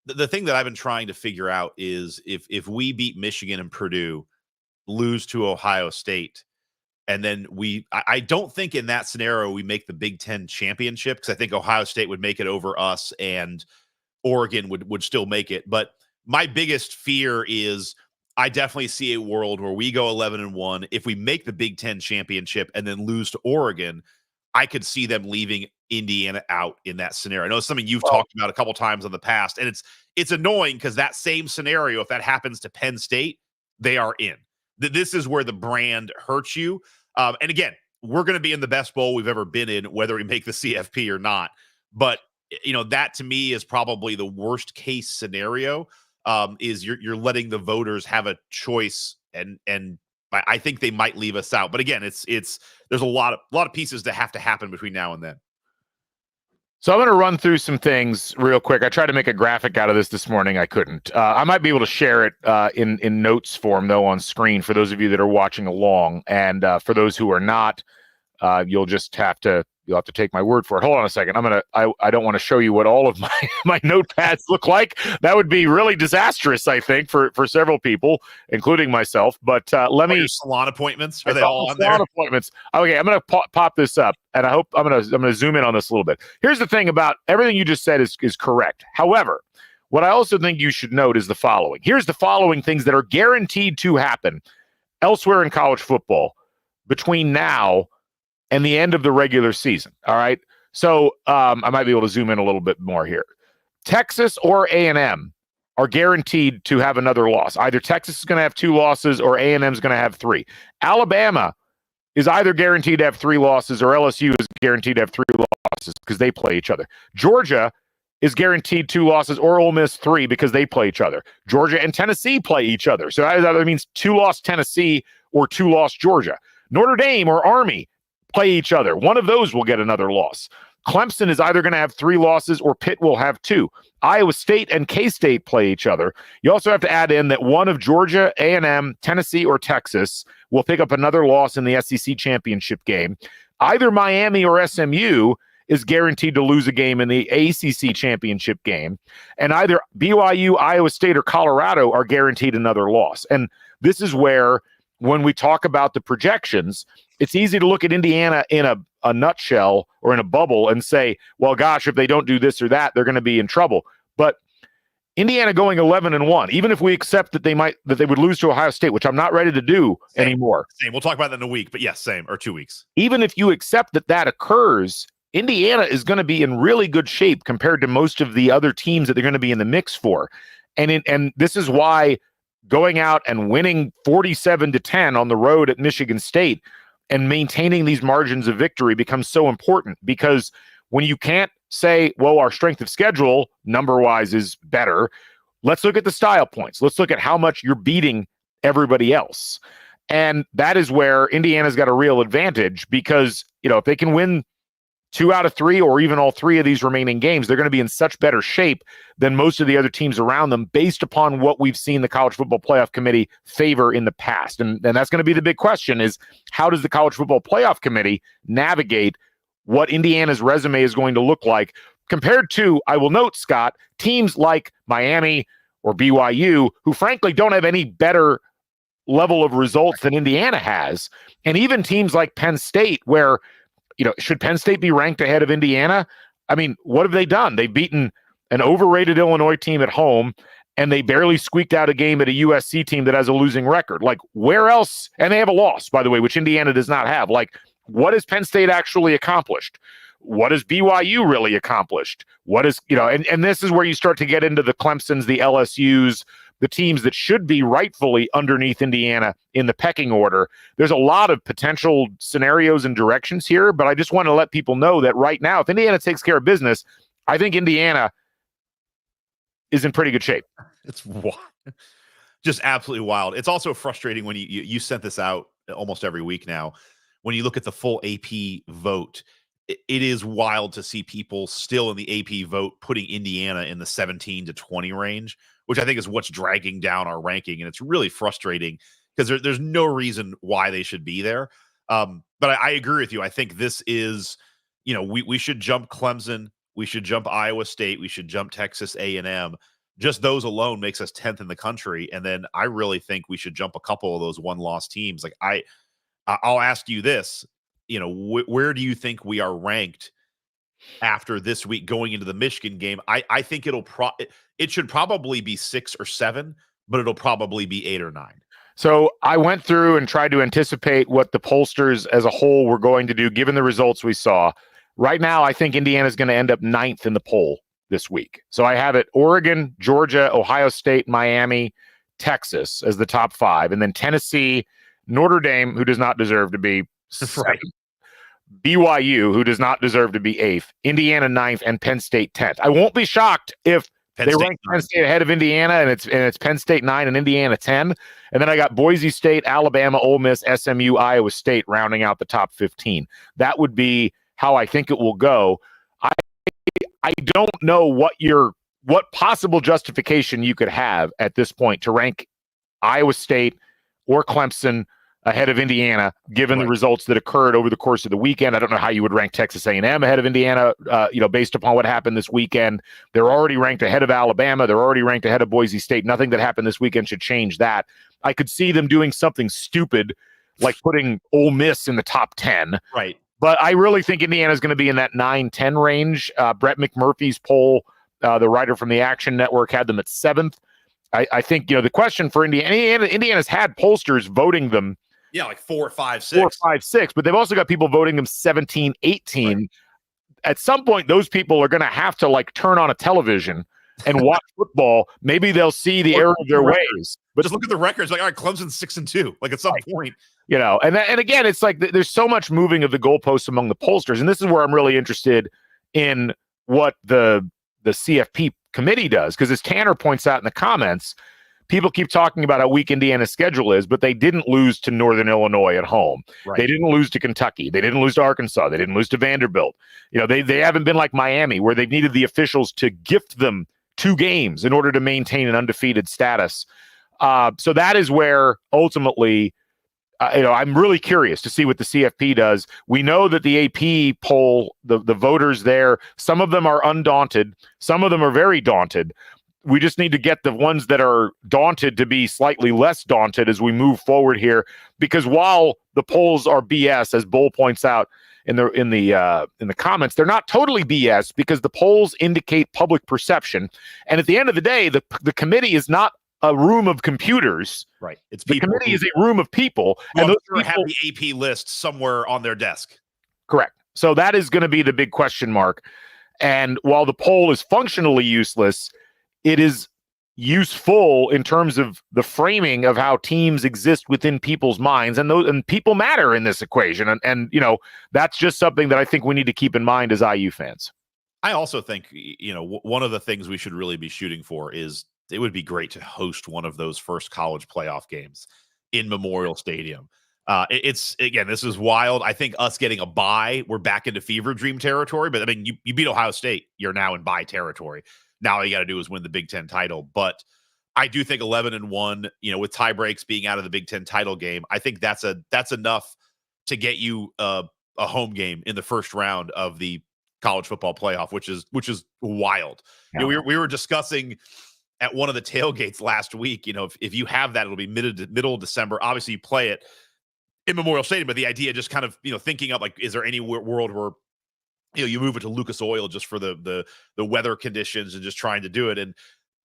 The thing that I've been trying to figure out is if we beat Michigan and Purdue, lose to Ohio State, and then I don't think in that scenario we make the Big Ten championship, because I think Ohio State would make it over us and Oregon would still make it. But my biggest fear is I definitely see a world where we go 11-1. If we make the Big Ten championship and then lose to Oregon, I could see them leaving Indiana out in that scenario. I know it's something you've talked about a couple times in the past, and it's annoying because that same scenario, if that happens to Penn State, they are in. This is where the brand hurts you. And again, we're going to be in the best bowl we've ever been in, whether we make the CFP or not. But that to me is probably the worst case scenario. Is you're letting the voters have a choice, and I think they might leave us out. But again, there's a lot of pieces that have to happen between now and then.
So I'm going to run through some things real quick. I tried to make a graphic out of this morning. I couldn't. I might be able to share it in notes form, though, on screen for those of you that are watching along. And for those who are not, you'll have to take my word for it. Hold on a second. I don't want to show you what all of my notepads look like. That would be really disastrous, I think, for several people, including myself. But let me.
Your salon appointments, are they all on there?
Salon appointments. Okay, I'm going to pop this up, and I hope I'm going to zoom in on this a little bit. Here's the thing about everything you just said is correct. However, what I also think you should note is the following. Here's the following things that are guaranteed to happen elsewhere in college football between now and the end of the regular season. All right. So I might be able to zoom in a little bit more here. Texas or A&M are guaranteed to have another loss. Either Texas is going to have 2 losses or A&M is going to have 3. Alabama is either guaranteed to have 3 losses or LSU is guaranteed to have 3 losses because they play each other. Georgia is guaranteed 2 losses or Ole Miss 3 because they play each other. Georgia and Tennessee play each other. So that means 2-loss Tennessee or 2-loss Georgia. Notre Dame or Army play each other. One of those will get another loss. Clemson is either going to have 3 losses or Pitt will have 2. Iowa State and K-State play each other. You also have to add in that one of Georgia, A&M, Tennessee, or Texas will pick up another loss in the SEC championship game. Either Miami or SMU is guaranteed to lose a game in the ACC championship game. And either BYU, Iowa State, or Colorado are guaranteed another loss. And this is where, when we talk about the projections, it's easy to look at Indiana in a nutshell or in a bubble and say, well, gosh, if they don't do this or that, they're going to be in trouble. But Indiana going 11-1, even if we accept that they would lose to Ohio State, which I'm not ready to do anymore.
Same. We'll talk about that in a week, but yes, same, or 2 weeks.
Even if you accept that occurs, Indiana is going to be in really good shape compared to most of the other teams that they're going to be in the mix for. And this is why going out and winning 47-10 on the road at Michigan State and maintaining these margins of victory becomes so important, because when you can't say, well, our strength of schedule number-wise is better, let's look at the style points. Let's look at how much you're beating everybody else. And that is where Indiana's got a real advantage, because, if they can win 2 out of 3 or even all 3 of these remaining games, they're going to be in such better shape than most of the other teams around them, based upon what we've seen the College Football Playoff Committee favor in the past. And that's going to be the big question, is how does the College Football Playoff Committee navigate what Indiana's resume is going to look like compared to, I will note, Scott, teams like Miami or BYU, who frankly don't have any better level of results than Indiana has. And even teams like Penn State, where, should Penn State be ranked ahead of Indiana? I mean, what have they done? They've beaten an overrated Illinois team at home, and they barely squeaked out a game at a USC team that has a losing record. Like, where else? And they have a loss, by the way, which Indiana does not have. Like, what has Penn State actually accomplished? What has BYU really accomplished? What is, and this is where you start to get into the Clemsons, the LSUs, the teams that should be rightfully underneath Indiana in the pecking order. There's a lot of potential scenarios and directions here, but I just want to let people know that right now, if Indiana takes care of business, I think Indiana is in pretty good shape.
It's wild. Just absolutely wild. It's also frustrating when you sent this out almost every week now. When you look at the full AP vote, it is wild to see people still in the AP vote putting Indiana in the 17 to 20 range, which I think is what's dragging down our ranking. And it's really frustrating because there's no reason why they should be there. But I agree with you. I think this is, we should jump Clemson. We should jump Iowa State. We should jump Texas A&M. Just those alone makes us 10th in the country. And then I really think we should jump a couple of those one-loss teams. Like I'll ask you this, where do you think we are ranked after this week going into the Michigan game? I think it should probably be 6 or 7, but it'll probably be 8 or 9.
So I went through and tried to anticipate what the pollsters as a whole were going to do, given the results we saw. Right now, I think Indiana is going to end up 9th in the poll this week. So I have it Oregon, Georgia, Ohio State, Miami, Texas as the top 5, and then Tennessee, Notre Dame, who does not deserve to be 7th, BYU, who does not deserve to be 8th, Indiana 9th, and Penn State 10th. I won't be shocked if they rank Penn State ahead of Indiana, and it's Penn State 9 and Indiana 10. And then I got Boise State, Alabama, Ole Miss, SMU, Iowa State rounding out the top 15. That would be how I think it will go. I don't know what possible justification you could have at this point to rank Iowa State or Clemson ahead of Indiana, given the results that occurred over the course of the weekend. I don't know how you would rank Texas A&M ahead of Indiana, based upon what happened this weekend. They're already ranked ahead of Alabama. They're already ranked ahead of Boise State. Nothing that happened this weekend should change that. I could see them doing something stupid, like putting Ole Miss in the top 10.
Right.
But I really think Indiana is going to be in that 9-10 range. Brett McMurphy's poll, the writer from the Action Network, had them at 7th. I think, the question for Indiana's had pollsters voting them.
Yeah, like 4, 5, 6.
4, 5, 6. But they've also got people voting them 17, 18. Right. At some point, those people are going to have to turn on a television and watch football. Maybe they'll see the error of their ways.
But just look at the records. All right, Clemson's 6-2. At some point.
And again, it's there's so much moving of the goalposts among the pollsters. And this is where I'm really interested in what the CFP committee does. Because as Tanner points out in the comments, people keep talking about how weak Indiana's schedule is, but they didn't lose to Northern Illinois at home. Right. They didn't lose to Kentucky. They didn't lose to Arkansas. They didn't lose to Vanderbilt. They haven't been like Miami, where they've needed the officials to gift them 2 games in order to maintain an undefeated status. So that is where ultimately, I'm really curious to see what the CFP does. We know that the AP poll, the voters there, some of them are undaunted. Some of them are very daunted. We just need to get the ones that are daunted to be slightly less daunted as we move forward here. Because while the polls are BS, as Bull points out in the comments, they're not totally BS because the polls indicate public perception. And at the end of the day, the committee is not a room of computers.
Right. It's
the committee is a room of people, and those people
have the AP list somewhere on their desk.
Correct. So that is going to be the big question mark. And while the poll is functionally useless, it is useful in terms of the framing of how teams exist within people's minds, and people matter in this equation. And that's just something that I think we need to keep in mind as IU fans.
I also think, one of the things we should really be shooting for is it would be great to host one of those first college playoff games in Memorial Stadium. This is wild. I think us getting a bye, we're back into fever dream territory. But I mean, you beat Ohio State, you're now in bye territory. Now all you got to do is win the Big Ten title. But I do think 11-1, with tie breaks being out of the Big Ten title game, I think that's enough to get you a home game in the first round of the college football playoff, which is wild.
Yeah.
We were discussing at one of the tailgates last week, if you have that, it'll be middle of December. Obviously, you play it in Memorial Stadium, but the idea just kind of, thinking of is there any world where you move it to Lucas Oil just for the weather conditions and just trying to do it. And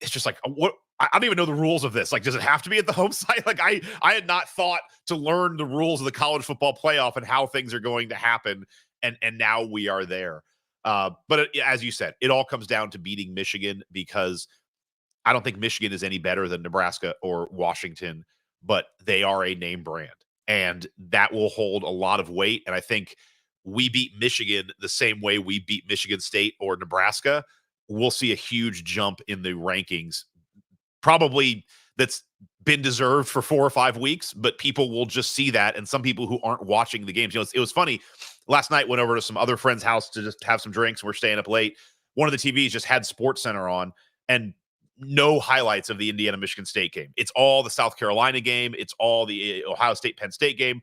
it's just what I don't even know the rules of this. Does it have to be at the home site? I had not thought to learn the rules of the college football playoff and how things are going to happen. And now we are there. But as you said, it all comes down to beating Michigan, because I don't think Michigan is any better than Nebraska or Washington, but they are a name brand, and that will hold a lot of weight. And I think we beat Michigan the same way we beat Michigan State or Nebraska, we'll see a huge jump in the rankings. Probably that's been deserved for 4 or 5 weeks, but people will just see that. And some people who aren't watching the games, it was funny. Last night, went over to some other friend's house to just have some drinks. We're staying up late. One of the TVs just had Sports Center on, and no highlights of the Indiana-Michigan State game. It's all the South Carolina game. It's all the Ohio State-Penn State game.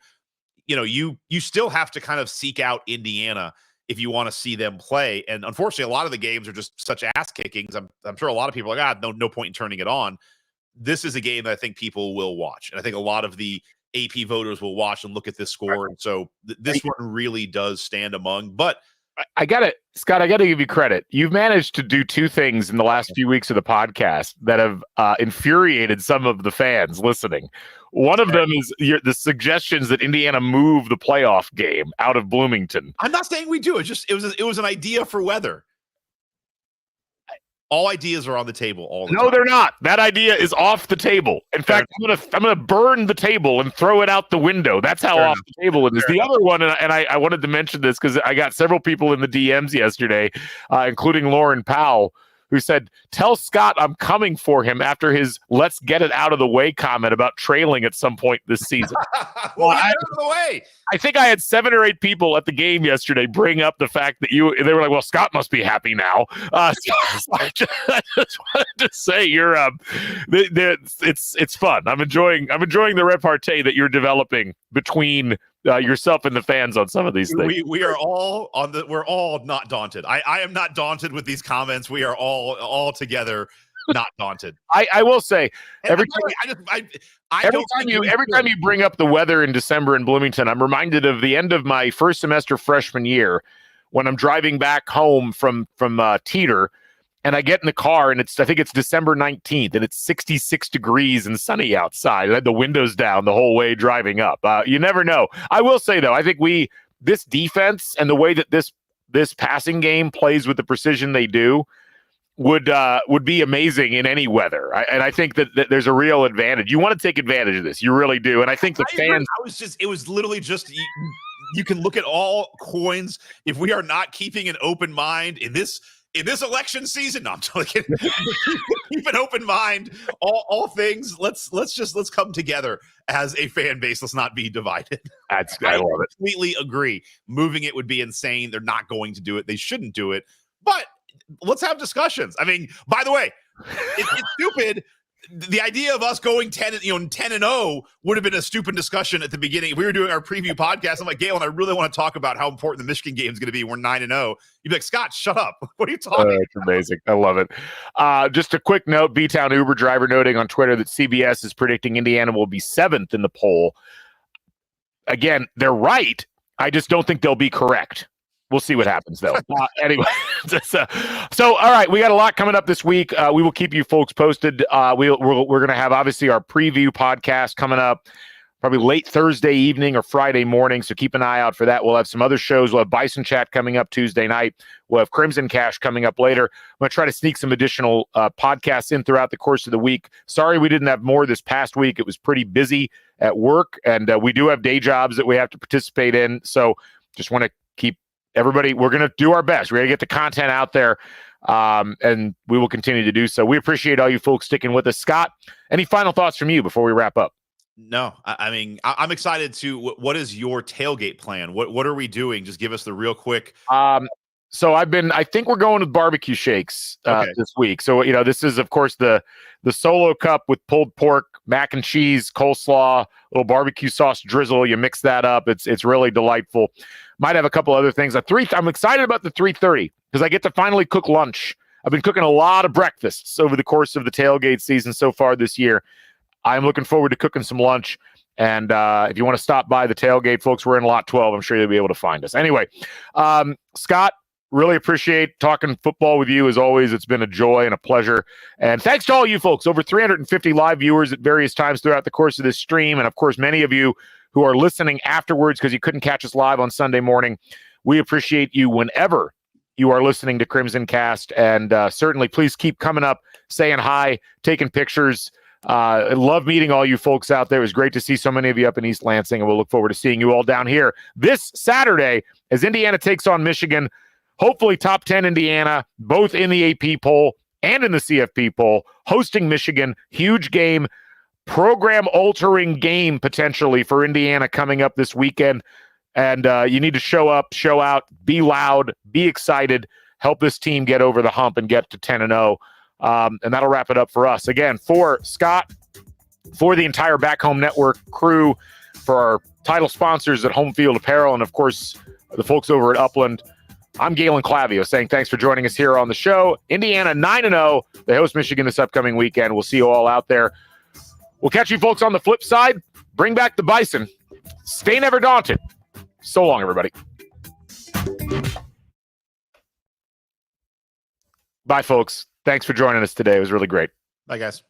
you still have to kind of seek out Indiana if you want to see them play. And unfortunately, a lot of the games are just such ass kickings. I'm sure a lot of people are like, no point in turning it on. This is a game that I think people will watch. And I think a lot of the AP voters will watch and look at this score. And so this one really does stand among. But
Scott, I got to give you credit. You've managed to do two things in the last few weeks of the podcast that have infuriated some of the fans listening. One of them is the suggestions that Indiana move the playoff game out of Bloomington.
I'm not saying we do. It was an idea for weather. All ideas are on the table all the time.
No, they're not. That idea is off the table. In fact, I'm gonna burn the table and throw it out the window. That's how off the table it is. The other one, and I wanted to mention this because I got several people in the DMs yesterday, including Lauren Powell, who said, "Tell Scott I'm coming for him," after his "let's get it out of the way" comment about trailing at some point this season.
Well, get it out of the way.
I think I had 7 or 8 people at the game yesterday bring up the fact that they were like, "Well, Scott must be happy now." So I just wanted to say it's fun. I'm enjoying the repartee that you're developing between yourself and the fans on some of these things.
We are all we're all not daunted. I am not daunted with these comments. We are all together not daunted.
I will say every
time
you bring up the weather in December in Bloomington, I'm reminded of the end of my first semester freshman year when I'm driving back home from Teeter, and I get in the car and I think it's December 19th and it's 66 degrees and sunny outside. I had the windows down the whole way driving up. You never know. I will say though, I think this defense and the way that this passing game plays with the precision they do would be amazing in any weather. And I think that there's a real advantage. You want to take advantage of this. You really do. And I think the fans...
It was literally just... You can look at all coins. If we are not keeping an open mind in this election season, no, I'm joking. Keep an open mind. All things. Let's come together as a fan base. Let's not be divided.
I love it.
Completely agree. Moving it would be insane. They're not going to do it. They shouldn't do it. But let's have discussions. I mean, by the way, it's stupid. The idea of us going 10-0 would have been a stupid discussion at the beginning. If we were doing our preview podcast, I'm like, Galen, I really want to talk about how important the Michigan game is going to be. We're 9-0. You'd be like, Scott, shut up. What are you talking about?
It's amazing. I love it. Just a quick note, B-Town Uber driver noting on Twitter that CBS is predicting Indiana will be 7th in the poll. Again, they're right. I just don't think they'll be correct. We'll see what happens, though. Anyway, so all right, we got a lot coming up this week. We will keep you folks posted. We're going to have, obviously, our preview podcast coming up probably late Thursday evening or Friday morning, so keep an eye out for that. We'll have some other shows. We'll have Bison Chat coming up Tuesday night. We'll have CrimsonCast coming up later. I'm going to try to sneak some additional podcasts in throughout the course of the week. Sorry we didn't have more this past week. It was pretty busy at work, and we do have day jobs that we have to participate in, so just want to keep everybody, we're going to do our best. We're going to get the content out there, and we will continue to do so. We appreciate all you folks sticking with us. Scott, any final thoughts from you before we wrap up?
No, I mean, I'm excited to. What is your tailgate plan? What are we doing? Just give us the real quick.
So I think we're going with barbecue shakes this week. So, this is, of course, the solo cup with pulled pork, mac and cheese, coleslaw, little barbecue sauce drizzle. You mix that up. It's really delightful. Might have a couple other things. I'm excited about the 3:30 because I get to finally cook lunch. I've been cooking a lot of breakfasts over the course of the tailgate season so far this year. I'm looking forward to cooking some lunch. And if you want to stop by the tailgate, folks, we're in lot 12. I'm sure you'll be able to find us. Anyway, Scott, really appreciate talking football with you as always. It's been a joy and a pleasure. And thanks to all you folks, over 350 live viewers at various times throughout the course of this stream. And of course, many of you who are listening afterwards because you couldn't catch us live on Sunday morning. We appreciate you whenever you are listening to CrimsonCast. And certainly please keep coming up, saying hi, taking pictures. I love meeting all you folks out there. It was great to see so many of you up in East Lansing, and we'll look forward to seeing you all down here this Saturday as Indiana takes on Michigan. Hopefully top 10 Indiana, both in the AP poll and in the CFP poll, hosting Michigan. Huge game, program-altering game potentially for Indiana coming up this weekend. And you need to show up, show out, be loud, be excited, help this team get over the hump and get to 10-0. And that'll wrap it up for us. Again, for Scott, for the entire Back Home Network crew, For our title sponsors at Home Field Apparel, and of course, the folks over at Upland, I'm Galen Clavio saying thanks for joining us here on the show. Indiana 9-0. They host Michigan this upcoming weekend. We'll see you all out there. We'll catch you folks on the flip side. Bring back the Bison. Stay never daunted. So long, everybody. Bye, folks. Thanks for joining us today. It was really great.
Bye, guys.